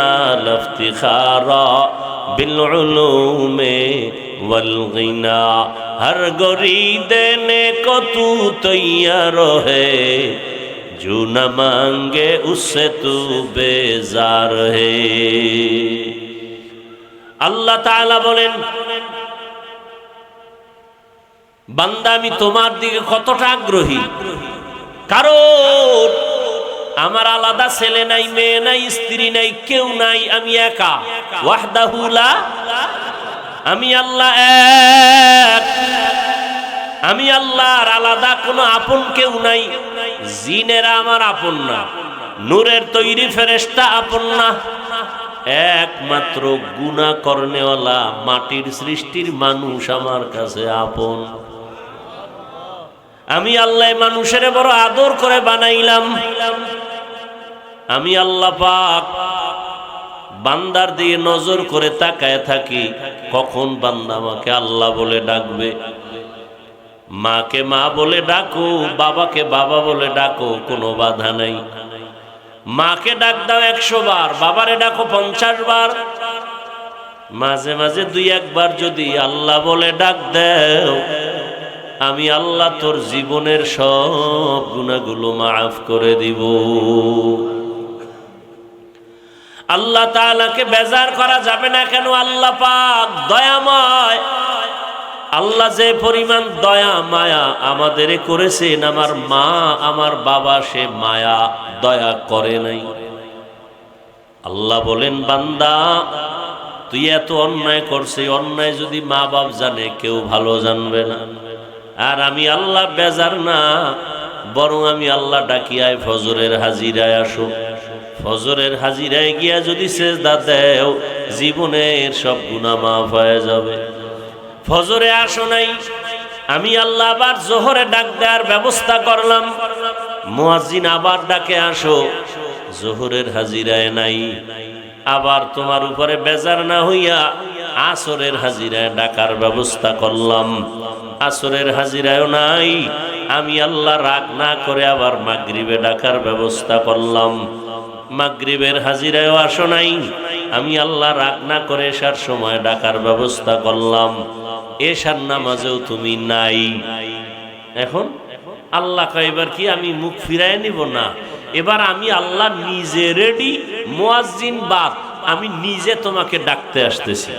লিফতিখারা বিল উলুমে वल गिना। हर गोरी देने को तू तैयार है, जो न मांगे उससे तू बेजार है। আল্লাহ তাআলা বলেন, বান্দা আমি তোমার দিকে কতটা আগ্রহী, কারণ আমার আলাদা ছেলে নাই, মেয়ে নাই, স্ত্রী নাই, কেউ নাই, আমি একা। ওয়াহদাহু লা, আমি আল্লাহ এক, আমি আল্লাহর আলাদা কোনো আপন কেউ নাই। জিনেরা আমার আপন না, নূরের তৈরি ফেরেশতা আপন না, একমাত্র গুনাহ করনেওয়ালা মাটির সৃষ্টির মানুষ আমার কাছে আপন। আমি আল্লাহ মানুষের বড় আদর করে বানাইলাম। আমি আল্লাহ পাক বান্দার দিয়ে নজর করে তাকায় থাকি, কখন বান্দা আমাকে আল্লাহ বলে ডাকবে। মাকে মা বলে ডাকো, বাবাকে বাবা বলে ডাকো, কোনো বাধা নাই। মাকে ডাক দাও 100 বার, বাবারে ডাকো 50 বার। মাঝে মাঝে 2-1 বার যদি আল্লাহ বলে ডাক দাও, আমি আল্লাহ তোর জীবনের সব গুনাহগুলো মাফ করে দিব। আল্লাহ তাআলাকে বেজার করা যাবে না কেন? আল্লাহ পাক দয়াময়। আল্লাহ যে পরিমাণ দয়া মায়া আমাদের করেছেন, আমার মা আমার বাবা সে মায়া দয়া করে নাই। আল্লাহ বলেন, বান্দা তুই এত অন্যায় করছে, অন্যায় যদি মা বাপ জানে কেউ ভালো জানবে না। আর আমি আল্লাহ বেজার না, বরং আমি আল্লাহ ডাকিয়ায় ফজরের হাজিরায় আসো। ফজরের হাজিরায় গিয়া যদি সেজদা দেও জীবনের সব গুনাহ মাফ হয়ে যাবে। ফজরে আসো নাই, আমি আল্লাহ আবার জোহরে ডাক দেওয়ার ব্যবস্থা করলাম। মুয়াজ্জিন আবার ডাকে আসো, জোহরের হাজিরায় নাই। আবার তোমার উপরে বেজার না হইয়া আসরের হাজিরায় ডাকার ব্যবস্থা করলাম। আসরের হাজিরায়ও নাই, আমি আল্লাহ রাগ না করে আবার মাগরিবে ডাকার ব্যবস্থা করলাম। মাগরিবের হাজিরায়ও আসো নাই, আমি আল্লাহ রাগ না করে এশার সময় ডাকার ব্যবস্থা করলাম। এশার নামাজেও তুমি নাই। এখন আল্লাহ কয় এবার কি আমি মুখ ফিরায় নিব? না, এবার আমি আল্লাহ নিজে রেডি, মুয়াজ্জিন বাদ, আমি নিজে তোমাকে ডাকতে আসতেছি।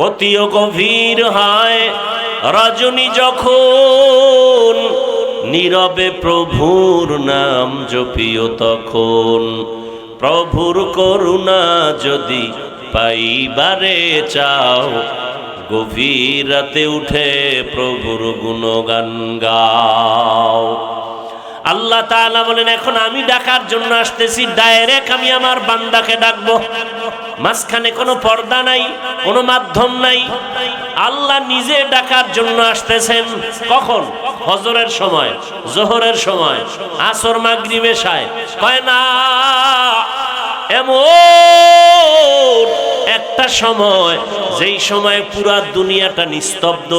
অতিও গভীর হয় রজনী যখন, নীরবে প্রভুর নাম জপিও তখন। প্রভুর করুণা যদি পাইবারে চাও, গভীর রাতে উঠে প্রভুর গুণগান গাও। আল্লাহ তাআলা বলেন এখন আমি ডাকার জন্য আসতেছি, ডাইরেক্ট আমি আমার বান্দাকে ডাকবো। মাঝখানে কোনো পর্দা নাই, কোনো মাধ্যম নাই। আল্লাহ নিজে ডাকার জন্য আসতেছেন। কখন? ফজরের সময়, জোহরের সময়, আসর, মাগরিব, এশায়। কয় না, এমন একটা সময় যেই সময় পুরা দুনিয়াটা নিস্তব্ধ,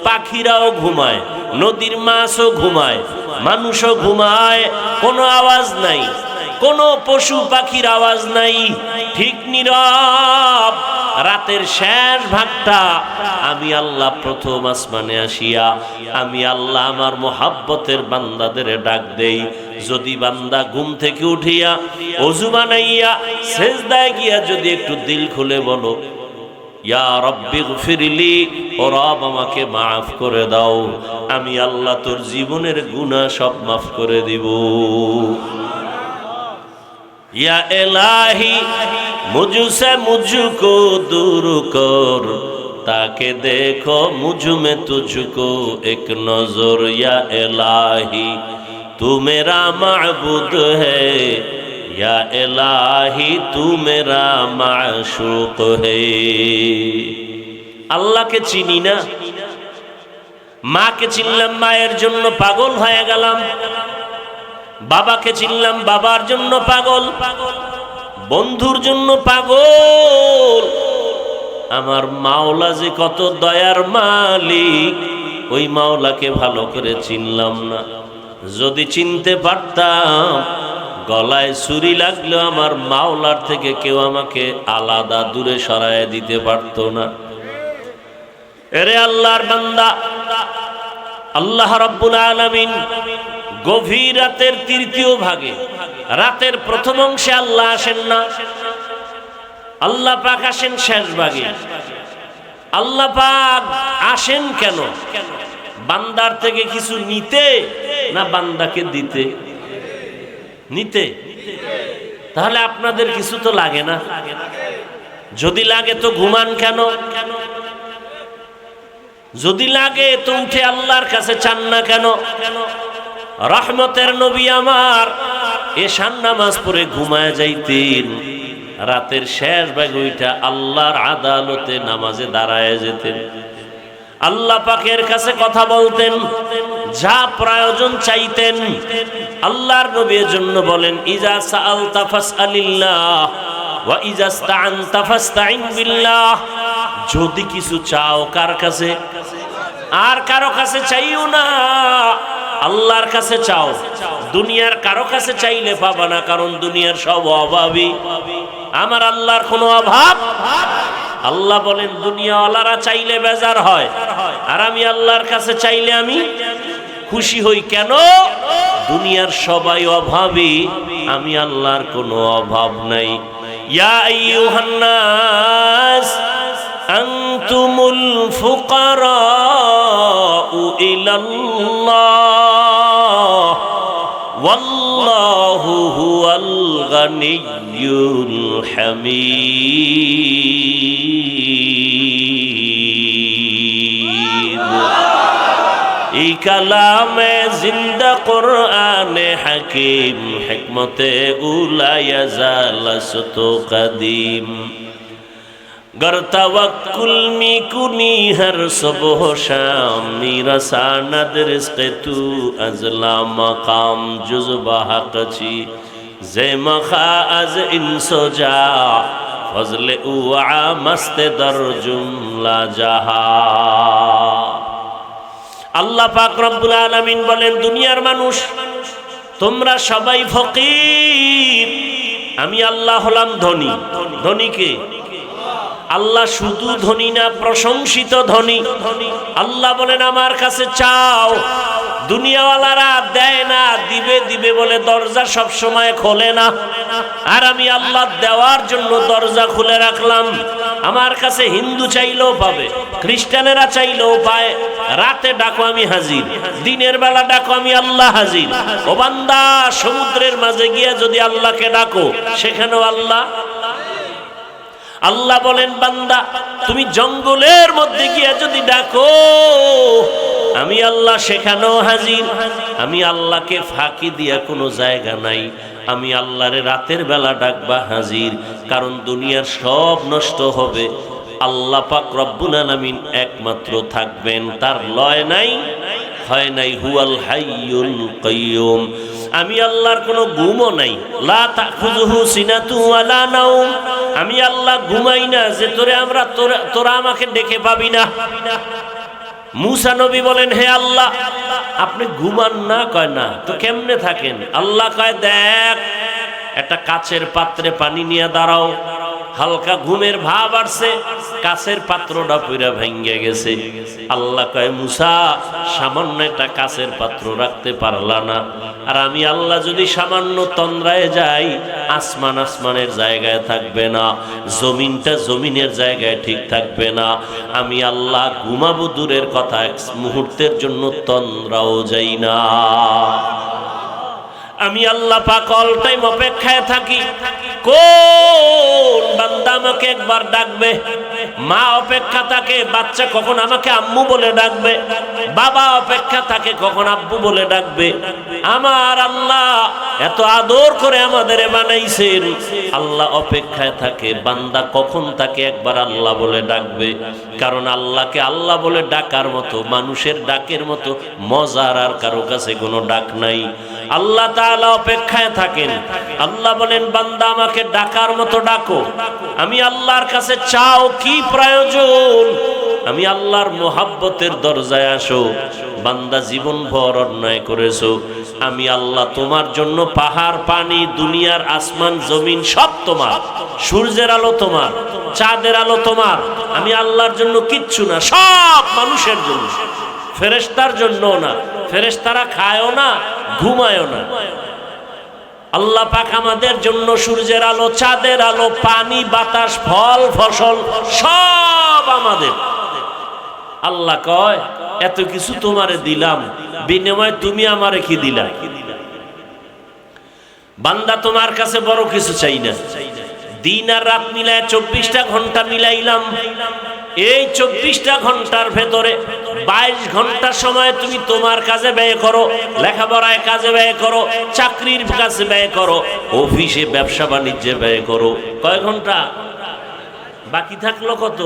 পাখিরাও ঘুমায়, নদীর মাছও ঘুমায়, মানুষও ঘুমায়, কোনো আওয়াজ নাই, কোনো পশু পাখির আওয়াজ নাই, ঠিক নীরব। রাতের শেষ ভাগটা আমি আল্লাহ প্রথম আসমানে আসিয়া আমি আল্লাহ আমার মোহাব্বতের বান্দাদের ডাক দেই। যদি বান্দা ঘুম থেকে উঠিয়া ওযু বানাইয়া সেজদায় গিয়া যদি একটু দিল খুলে বলো, ইয়া রাব্বি গফিরলি, ও রব আমাকে মাফ করে দাও, আমি আল্লাহ তোর জীবনের গুনাহ সব মাফ করে দিব। या इलाही मुझसे मुझको दूर कर, ताके देखो मुझ में तुझको एक नजर। या इलाही तू मेरा माबूद है, या इलाही तू मेरा माशूक है। अल्लाह के चिनी ना, माँ के चिनलाम, माয়ের জন্য পাগল হয়ে গেলাম। বাবাকে চিনলাম, বাবার জন্য পাগল, বন্ধুর জন্য পাগল। আমার মাওলা যে কত দয়ার মালিক, ওই মাওলাকে ভালো করে চিনলাম না। যদি চিনতে পারতাম, গলায় ছুরি লাগলো আমার মাওলার থেকে কেউ আমাকে আলাদা দূরে সরায় দিতে পারতো না। এরে আল্লাহর বান্দা, আল্লাহ রাব্বুল আলামিন গভীর রাতের তৃতীয় ভাগে, রাতের প্রথম অংশে আল্লাহ আসেন না, আল্লাহ পাক আসেন শেষ ভাগে। আল্লাহ পাক আসেন কেন? বান্দার থেকে কিছু নিতে না বান্দাকে দিতে? নিতে। তাহলে আপনাদের কিছু তো লাগে না? যদি লাগে তো ঘুমান কেন? যদি লাগে তো উঠে আল্লাহর কাছে চান না কেন? রহমতের নবী আমার এশার নামাজ পড়ে ঘুমায় যাইতেন, রাতের শেষ ভাগে ওইটা আল্লাহর আদালতে নামাজে দাঁড়ায় যেতেন, আল্লাহ পাকের কাছে কথা বলতেন, যা প্রয়োজন চাইতেন। আল্লাহর নবীর জন্য বলেন, ইজা সাআলতা ফাসআলিল্লাহ ওয়া ইজা ইসতাআনতা ফাসতাইন বিল্লাহ। যদি কিছু চাও কার কাছে? আর কারো কাছে চাইও না, আল্লাহর কাছে চাও। দুনিয়ার কারো কাছে চাইলে পাবা না, কারণ দুনিয়ার সব অভাবী, আমার আল্লাহর কোনো অভাব। আল্লাহ বলেন দুনিয়াওয়ালারা চাইলে বেজার হয়, আর আমি আল্লাহর কাছে চাইলে আমি খুশি হই। কেন? দুনিয়ার সবাই অভাবী, আমি আল্লাহর কোনো অভাব নাই। ইয়া আইয়ুহান নাস আনতুমুল ফুকারাউ ইলাল্লাহ ওয়াল্লাহু হুয়াল গানিয়্যুল হামিদ। এই কালামে জিন্দা কোরআনে হাকিম, হিকমতে উলা ইয়াজালাসত কদিম। गर तवक्कुल मी कुनी हर सुबह शाम, मेरा सानद रिज़्क़ तू अज़ला मकाम जुज़ बहक़ची ज़े मखा अज़ इंसो जा फज़ल उआ मस्त दर जुमला जहा। আল্লাহ পাক রব্বুল আলামিন বলেন, দুনিয়ার মানুষ তোমরা সবাই ফকির, আমি আল্লাহ হলাম ধনী। ধনী কে? আল্লাহ শুধু ধনী না, প্রশংসিত ধনী। আল্লাহ বলেন আমার কাছে চাও। দুনিয়াওয়ালারা দেয় না, দিবে দিবে বলে দরজা সব সময় খোলে না, আর আমি আল্লাহ দেওয়ার জন্য দরজা খুলে রাখলাম। আমার কাছে হিন্দু চাইলেও পাবে, খ্রিস্টানেরা চাইলেও পায়। রাতে ডাকো আমি হাজির, দিনের বেলা ডাকো আমি আল্লাহ হাজির। ও বান্দা, সমুদ্রের মাঝে গিয়ে যদি আল্লাহকে ডাকো সেখানেও আল্লাহ। আল্লাহ বলেন বান্দা, তুমি জঙ্গলের মধ্যে গিয়ে যদি ডাকো আমি আল্লাহ সেখানেও হাজির। আমি আল্লাহকে ফাঁকি দিয়া কোনো জায়গা নাই। আমি আল্লাহরে রাতের বেলা ডাকবা হাজির, কারণ দুনিয়ার সব নষ্ট হবে, আল্লাহ পাক রব্বুল আলামিন একমাত্র থাকবেন, তার লয় নাই হয় নাই। হুয়াল হাইয়ুল কাইয়ুম। আমি আল্লাহর কোনো ঘুমও নাই। লা তাখুযুহু সিনাতু ওয়ালা নাওম। আমি আল্লাহ ঘুমাই না যে তোরা আমাকে ডেকে পাবি না। মুসা নবী বলেন, হে আল্লাহ আপনি ঘুমান না? কয় না। তো কেমনে থাকেন? আল্লাহ কয়, দেখ একটা কাচের পাত্রে পানি নিয়ে দাঁড়াও। হালকা ঘুমের ভাব আসছে, কাচের পাত্রটা পুরা ভেঙে গেছে। আল্লাহ কয়, মুসা সামান্য একটা কাচের পাত্র রাখতে পারলা না? আর আমি আল্লাহ যদি সামান্য তন্দ্রায় যাই, আসমান আসমানের জায়গায় থাকবে না, জমিনটা জমিনের জায়গায় ঠিক থাকবে না। আমি আল্লাহ ঘুমাবো দূরের কথা, এক মুহূর্তের জন্য তন্দ্রাও যাই না। আমি আল্লাহ পাক অল টাইম অপেক্ষায় থাকি, কোন বান্দা আমাকে একবার ডাকবে। মা অপেক্ষা থাকে বাচ্চা কখন আমাকে আম্মু বলে ডাকবে, বাবা অপেক্ষা থাকে কখন আব্বু বলে ডাকবে। আমার আল্লাহ এত আদর করে আমাদের বানাইছেন, আল্লাহ অপেক্ষায় থাকে বান্দা কখন তাকে একবার আল্লাহ বলে ডাকবে। কারণ আল্লাহকে আল্লাহ বলে ডাকার মতো, মানুষের ডাকের মতো মজার আর কারো কাছে কোনো ডাক নাই। আল্লাহ তাআলা অপেক্ষায় থাকেন। আল্লাহ বলেন, বান্দা আমাকে ডাকার মতো ডাকো। আমি আল্লাহর কাছে চাও, কি প্রয়োজন? আমি আল্লাহর মোহাব্বতের দরজায় আসো। বান্দা জীবন ভর অন্যায় করেছো, আমি আল্লাহ তোমার জন্য পাহাড় পানি দুনিয়ার আসমান জমিন সব তোমার। সূর্যের আলো তোমার, চাঁদের আলো তোমার। আমি আল্লাহর জন্য কিচ্ছু না, সব মানুষের জন্য। ফেরেশতার জন্য না, ফেরেশতারা খায়ও না, ঘুমায়ও না। আল্লাহ পাক আমাদের জন্য সূর্যের আলো, চাঁদের আলো, পানি, বাতাস, ফল, ফসল সব আমাদের। আল্লাহ কয়, এত কিছু তোমারে দিলাম, বিনিময়ে তুমি আমারে কি দিলা? বান্দা তোমার কাছে বড় কিছু চাই না। দিন আর রাত মিলায় 24টা ঘন্টা মিলাইলাম। এই 24টা ঘন্টার ভেতরে 22 ঘন্টা সময় তুমি তোমার কাজে ব্যয় করো, লেখাপড়ায় কাজে ব্যয় করো, চাকরির কাজে ব্যয় করো, অফিসে ব্যবসা বাণিজ্যে ব্যয় করো। কয় ঘন্টা বাকি থাকলো? কত?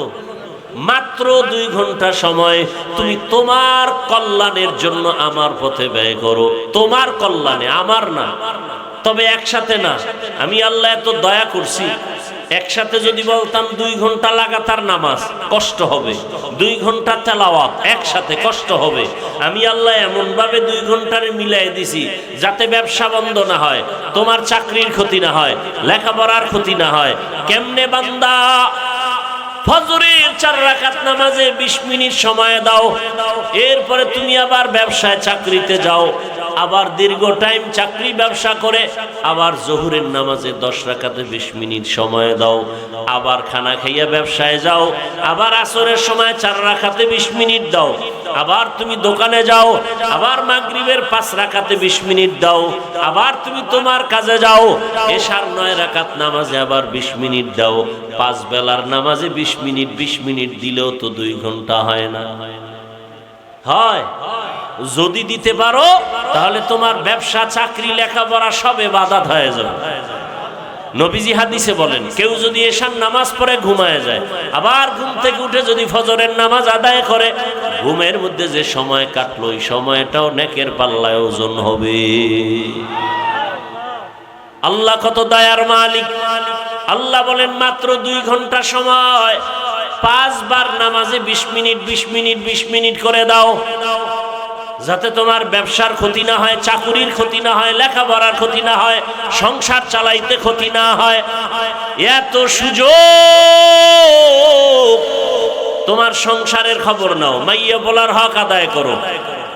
মাত্র 2 ঘন্টা সময় তুমি তোমার কল্যাণের জন্য আমার পথে ব্যয় করো। তোমার কল্যাণে, আমার না। তবে একসাথে না। আমি আল্লাহ এত দয়া করছি, একসাথে যদি বলতাম 2 ঘন্টা লাগাতার নামাজ, কষ্ট হবে। 2 ঘন্টা তেলাওয়াত একসাথে, কষ্ট হবে। আমি আল্লাহ এমন ভাবে 2 ঘন্টারে মিলাই দিছি যাতে ব্যবসা বন্ধ না হয়, তোমার চাকরির ক্ষতি না হয়, লেখাপড়ার ক্ষতি না হয়। কেমনে বান্দা? ফজরের 4 রাকাত নামাজে 20 মিনিট সময় দাও, এরপরে তুমি আবার ব্যবসায় চাকরিতে যাও। আবার দীর্ঘ টাইম চাকরি ব্যবসা করে, আবার জোহরের নামাজে 10 রাকাতে 20 মিনিট সময় দাও, আবার খানা খাইয়া ব্যবসায় যাও, আবার আসরের সময় 4 রাকাতে 20 মিনিট দাও, আবার তুমি দোকানে যাও, আবার মাগরিবের 5 রাকাতে 20 মিনিট দাও, আবার তুমি তোমার কাজে যাও, এশার 9 রাকাত নামাজে আবার 20 মিনিট দাও, 5 বেলার নামাজে 20 মিনিট 20 মিনিট দিলেও তো 2 ঘন্টা হয় না? হয়। যদি দিতে পারো তাহলে তোমার ব্যবসা, চাকরি, লেখাপড়া সব ইবাদত হয়ে যাবে। নবীজি হাদিসে বলেন, কেউ যদি এশার নামাজ পড়ে ঘুমায় যায়, আবার ঘুম থেকে উঠে যদি ফজরের নামাজ আদায় করে, ঘুমের মধ্যে যে সময় কাটলো ওই সময়টাও নেকের পাল্লায় ওজন হবে। আল্লাহ কত দয়ার মালিক। আল্লাহ বলেন মাত্র 2 ঘন্টা সময় 5 বার নামাজে 20 মিনিট 20 মিনিট 20 মিনিট করে দাও, যাতে তোমার ব্যবসার ক্ষতি না হয়, চাকুরির ক্ষতি না হয়, লেখাপড়ার ক্ষতি না হয়, সংসার চালাইতে ক্ষতি না হয়। এত সুযোগ, তোমার সংসারের খবর নাও, মাইয়া বলার হক আদায় করো,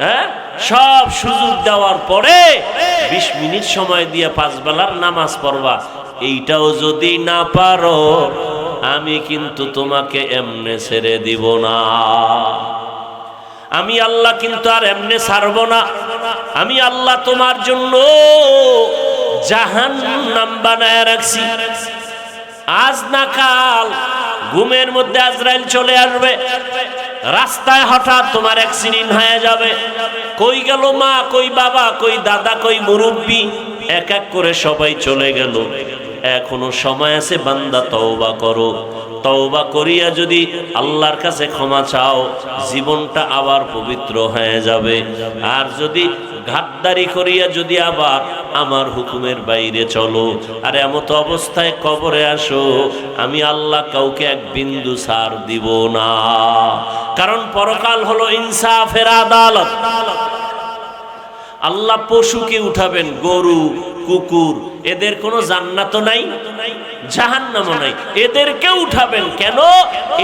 হ্যাঁ, সব সুযোগ দেওয়ার পরে 20 মিনিট সময় দিয়ে 5 বেলার নামাজ পড়বা। এইটাও যদি না পারো, আমি কিন্তু তোমাকে এমনে ছেড়ে দিব না। আমি আল্লাহ কিন্তু আর এমনে ছাড়ব না। আমি আল্লাহ তোমার জন্য জাহান্নাম বানায় রাখছি। আজ না কাল ঘুমের মধ্যে আজরাইল চলে আসবে, রাস্তায় হঠাৎ তোমার অ্যাক্সিডেন্ট হয়ে যাবে। কই গেল মা, কই বাবা, কই দাদা, কই মুরব্বী, এক এক করে সবাই চলে গেল। এখনো সময় আছে, বান্দা তওবা করো। তওবা করিয়া যদি আল্লাহর কাছে ক্ষমা চাও, জীবনটা আবার পবিত্র হয়ে যাবে। আর যদি ঘাটদারি করিয়া যদি আবার আমার হুকুমের বাইরে চলো, আর এমত অবস্থায় কবরে আসো, আমি আল্লাহ কাউকে এক বিন্দু ছাড় দিব না। কারণ পরকাল হলো ইনসাফের আদালত। আল্লাহ পশুকে উঠাবেন, গরু, কুকুর, এদের কোনো জান্নাত নাই, জাহান্নামও নাই, এদেরকে উঠাবেন কেন?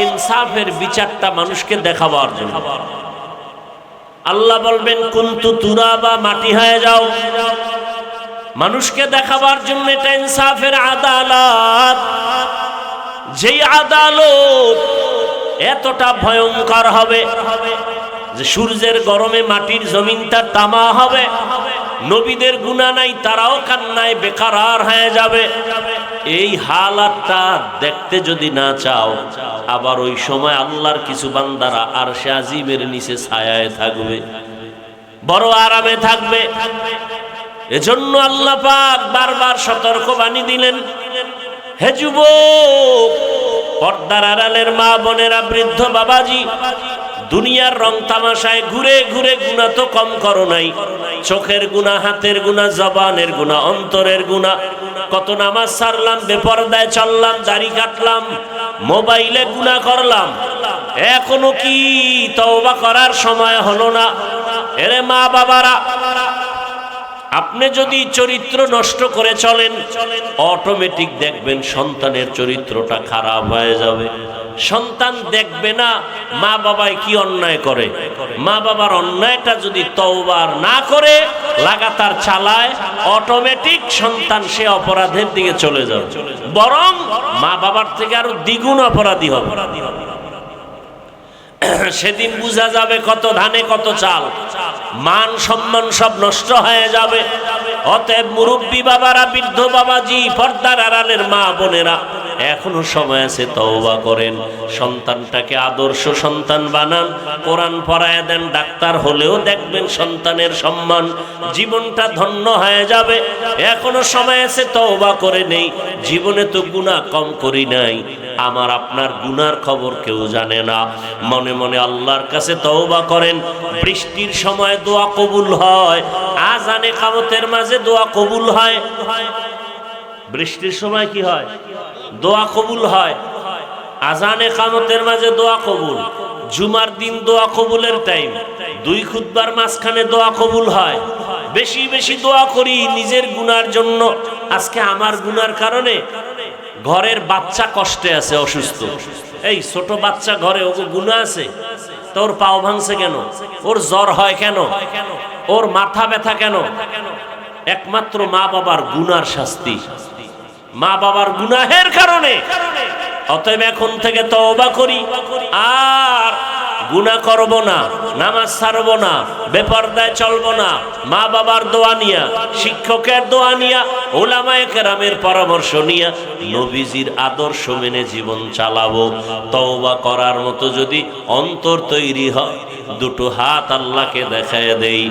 ইনসাফের বিচারটা মানুষকে দেখাবার জন্য। আল্লাহ বলবেন কুনতু তুরাবা, মাটি হয়ে যাও, মানুষকে দেখাবার জন্য। এটা ইনসাফের আদালত। যেই আদালত এতটা ভয়ঙ্কর হবে যে সূর্যের গরমে মাটির জমিনটা তামা হবে। নবীদের গুনাহ নাই, তারাও কান্নায় বেকারার হয়ে যাবে। এই হালাতটা দেখতে যদি না চাও, আবার ওই সময় আল্লাহর কিছু বান্দারা আরশে আজিমের নিচে ছায়ায় থাকবে, বড় আরামে থাকবে। এজন্য আল্লাহ পাক বারবার সতর্ক বাণী দিলেন, হে যুবক, পর্দার আড়ালের মা বোনেরা, বৃদ্ধ বাবাজি, দুনিয়ার রং তামাশায় ঘুরে ঘুরে গুনাহ তো কম করো নাই। চোখের গুনাহ, হাতের গুনাহ, জবানের গুনাহ, অন্তরের গুনাহ। কত নামাজ ছাড়লাম, বেপরদায় চললাম, দাড়ি কাটলাম, মোবাইলে গুনাহ করলাম, এখনো কি তওবা করার সময় হলো না? এরে মা বাবারা, আপনি যদি চরিত্র নষ্ট করে চলেন, অটোমেটিক দেখবেন সন্তানের চরিত্রটা খারাপ হয়ে যাবে। সন্তান দেখবে না মা বাবায় কি অন্যায় করে, মা বাবার অন্যায়টা যদি তওবা না করে লাগাতার চালায়, অটোমেটিক সন্তান সে অপরাধের দিকে চলে যাবে, বরং মা বাবার থেকে আরো দ্বিগুণ অপরাধী হবে। সেদিন বোঝা যাবে কত ধানে কত চাল, মান সম্মান সব নষ্ট হয়ে যাবে। অতএব মুরব্বী বাবারা, বৃদ্ধ বাবাজি, পর্দার আড়ালের মা বোনেরা, এখনো সময় আছে, তওবা করেন। সন্তানটাকে আদর্শ সন্তান বানান, কোরআন পড়ায় দেন, ডাক্তার হলেও দেখবেন সন্তানের সম্মান, জীবনটা ধন্য হয়ে যাবে। এখনো সময় আছে, তওবা করে নেই। জীবনে তো গুনাহ কম করি নাই, আমার আপনার গুনার খবর কেউ জানে না। মনে মনে আল্লাহর কাছে তওবা করেন। বৃষ্টির সময় দোয়া কবুল হয়, আজানে কামতের মাঝে দোয়া কবুল হয়। বৃষ্টির সময় কি হয়? দোয়া কবুল হয়। আজানে কামতের মাঝে দোয়া কবুল। জুমার দিন দোয়া কবুলের টাইম। 2 খুতবার মাঝখানে দোয়া কবুল হয়। বেশি বেশি দোয়া করি নিজের গুনার জন্য। আজকে আমার গুনার কারণে ঘরের বাচ্চা কষ্টে আছে, অসুস্থ। এই ছোট বাচ্চা ঘরে, ওকে গুনাহ আছে, তোর পাও ভাঙছে কেন, ওর জ্বর হয় কেন, ওর মাথা ব্যথা কেন? একমাত্র মা বাবার গুনার শাস্তি, মা বাবার গুনাহের কারণে। অতএব এখন থেকে তওবা করি, আর গুনাহ করব না, নামাজ ছাড়ব না, বেপরদায় চলব না, মা বাবার দোয়া নিয়া, শিক্ষকের দোয়া নিয়া, উলামায়ে কেরামের পরামর্শ নিয়া নবীজির আদর্শ মেনে জীবন চালাবো। তওবা করার মতো যদি অন্তর তৈরি হয়, দুটো হাত আল্লাহকে দেখায় দেই,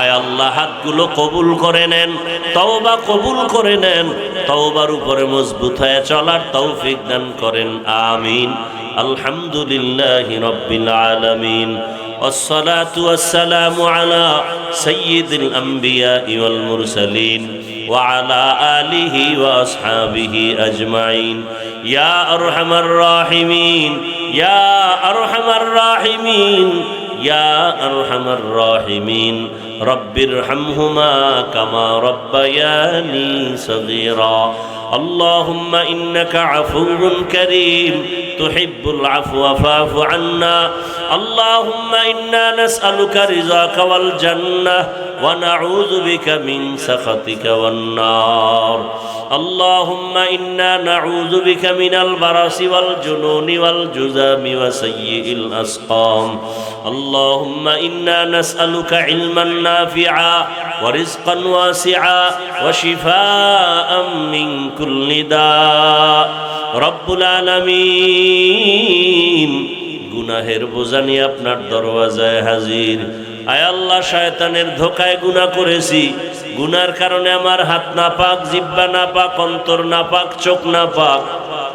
আয় আল্লাহ হাতগুলো কবুল করে নেন, তওবা কবুল করে নেন, তওবার উপরে মজবুত হয়ে চলার তৌফিক দান করেন, আমিন। আলহামদুলিল্লাহি রাব্বিল আলামিন, والصلاة والسلام على سيد الأنبياء والمرسلين وعلى آله وأصحابه أجمعين يا أرحم الراحمين يا أرحم الراحمين يا أرحم الراحمين رب ارحمهما كما ربياني صغيرا اللهم إنك عفو كريم تحب العفو فاعف عنا اللهم إنا نسألك رضاك والجنة ونعوذ بك من سخطك والنار اللهم إنا نعوذ بك من البرص والجنون والجذام وسيء الأسقام اللهم إنا نسألك علما نافعا ورزقا واسعا وشفاء من كل داء رب العالمين গুনাহের বোঝা নিয়ে আপনার দরওয়াজায় হাজির। আয় আল্লাহ, শয়তানের ধোকায় গুনাহ করেছি, গুনার কারণে আমার হাত নাপাক, জিহ্বা নাপাক, অন্তর নাপাক, চোখ নাপাক।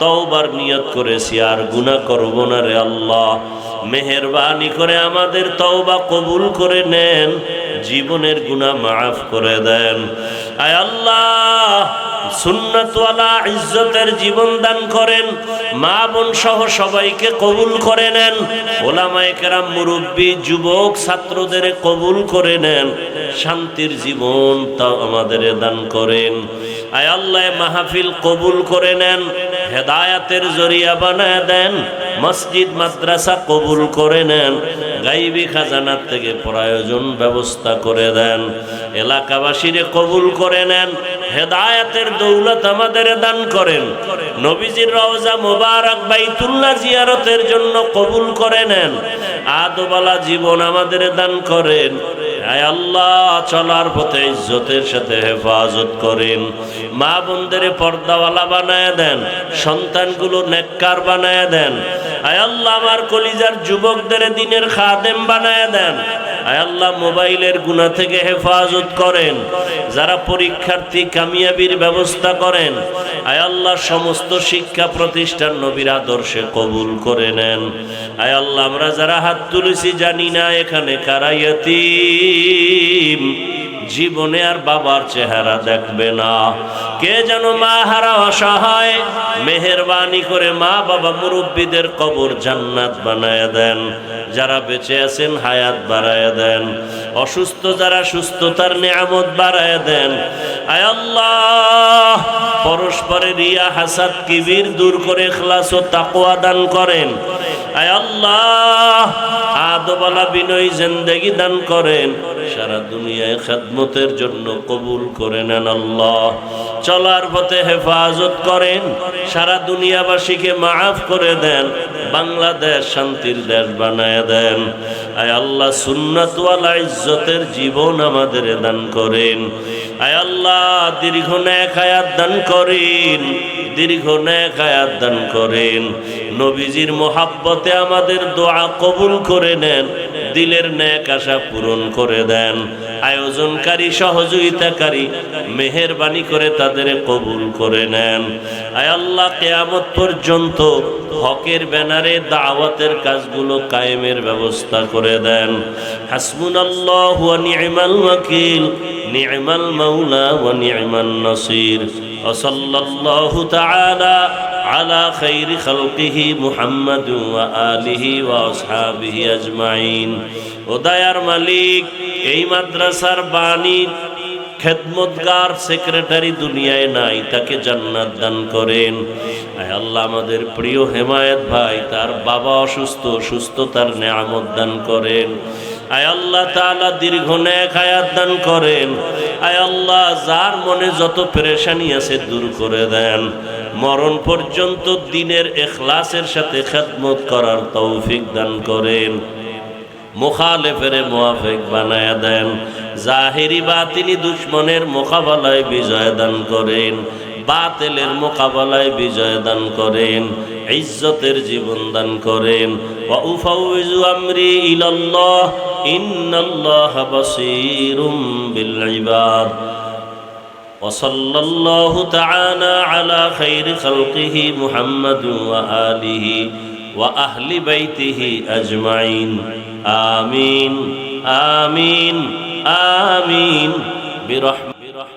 তওবার নিয়ত করেছি, আর গুনাহ করব না রে আল্লাহ। মেহেরবানি করে আমাদের তওবা কবুল করে নেন, জীবনের গুনাহ মাফ করে দেন। আয় আল্লাহ, সুন্নাতওয়ালা ইজ্জতের জীবন দান করেন, মা বোন সহ সবাইকে কবুল করে নেন, ওলামায়ে কেরাম, মুরব্বী, যুবক, ছাত্রদের কবুল করে নেন, শান্তির জীবন তা আমাদের দান করেন। আয় আল্লাহ, মাহফিল কবুল করে নেন, হেদায়াতের জরিয়া বানায় দেন, মসজিদ মাদ্রাসা কবুল করে নেন, গাইবি খাজানার থেকে প্রয়োজন ব্যবস্থা করে দেন, এলাকাবাসীরে কবুল করে নেন, হেদায়াতের দৌলত আমাদের দান করেন, নবীজির রওজা মুবারক বাইতুল্লাহ জিয়ারতের জন্য কবুল করে নেন, আদবালা জীবন আমাদের দান করেন। আয় আল্লাহ, চলার পথে ইজ্জতের সাথে হেফাজত করেন, মা বোনদের পর্দাওয়ালা বানায় দেন, সন্তানগুলো নেককার বানায় দেন। আয় আল্লাহ, আমার কলিজার যুবকদের দ্বীনের খাদেম বানায় দেন। আয় আল্লাহ, মোবাইলের গুনাহ থেকে হেফাজত করেন, যারা পরীক্ষার্থী কামিয়াবির ব্যবস্থা করেন। আয় আল্লাহ, সমস্ত শিক্ষা প্রতিষ্ঠান নবীর আদর্শে কবুল করে নেন। আয় আল্লাহ, আমরা যারা হাত তুলেছি জানি না এখানে কারা ইয়াতীম, জীবনে আর বাবার চেহারা দেখবে না, কে যেন মা হারা অসহায়, মেহেরবানি করে মা বাবা মুরব্বীদের কবর জান্নাত বানায় দেন, যারা বেঁচে আছেন হায়াত বাড়ায় দেন, অসুস্থ যারা সুস্থতার নিয়ামত বাড়ায় দেন। আয় আল্লাহ, পরস্পরের রিয়া হাসাদ কিবির দূর করে ইখলাস ও তাকওয়া দান করেন। আয় আল্লাহ, আদবালা বিনয় জিন্দেগি দান করেন, সারা দুনিয়ায় খেদমতের জন্য কবুল করে নেন। আল্লাহ, চলার পথে হেফাজত করেন, সারা দুনিয়াবাসীকে মাফ করে দেন, বাংলাদেশ শান্তির দেশ বানায় দেন। আয় আল্লাহ, সুন্নাতওয়ালা ইজ্জতের জীবন আমাদের দান করেন। আয় আল্লাহ, দীর্ঘ নেক হায়াত দান করেন, দীর্ঘ নেক হায়াত দান করেন। নবীজির মোহাব্বতে আমাদের দোয়া কবুল করে নেন, দিলের নেক আশা পূরণ করে দেন। আয়োজনকারী, সহযোগিতাকারী, মেহেরবানি করে তাদের কবুল করে নেন। আয় আল্লাহ, কিয়ামত পর্যন্ত হকের ব্যানারে দাওয়াতের কাজগুলো কায়েমের ব্যবস্থা করে দেন। হাসবুনাল্লাহু ওয়া নি'মাল ওয়াকিল, নি'মাল মাওলা ওয়া নি'মান নাসির। ওয়া সাল্লাল্লাহু তাআলা আলা খাইরি খালকিহি মুহাম্মাদ ওয়া আলিহি ওয়া আসহাবিহি আজমাইন। ও দয়ার মালিক, এই মাদ্রাসার বাণী খেদমতগার সেক্রেটারি দুনিয়ায় নাই, তাকে জান্নাত দান করেন। আয় আল্লাহ, আমাদের প্রিয় হেমায়েত ভাই, তার বাবা অসুস্থ, সুস্থতার নেয়ামত দান করেন। আয় আল্লাহ তাআলা দীর্ঘ নেক হায়াত দান করেন। আয় আল্লাহ যার মনে যত পেরেশানি আছে দূর করে দেন। মরণ পর্যন্ত দ্বীনের ইখলাসের সাথে খেদমত করার তৌফিক দান করেন। মুখালেফের মুওয়াফিক বানায়া দেন। জাহিরি বাতিনি দুশমনের মোকাবেলায় বিজয় দান করেন। বাতিলের মোকাবেলায় বিজয় দান করেন। ইজ্জতের জীবন দান করেন। ওয়া উফাউযু আমরি ইলাল্লাহ ইন্নাল্লাহা বাসীরুম বিল ইবাদ। ওয়া সাল্লাল্লাহু তাআলা আলা খাইরি খালকিহি মুহাম্মাদিন ওয়া আলিহি ওয়া আহলি বাইতিহি আজমাইন। আমিন আমিন আমিন বিরহমাতিহি।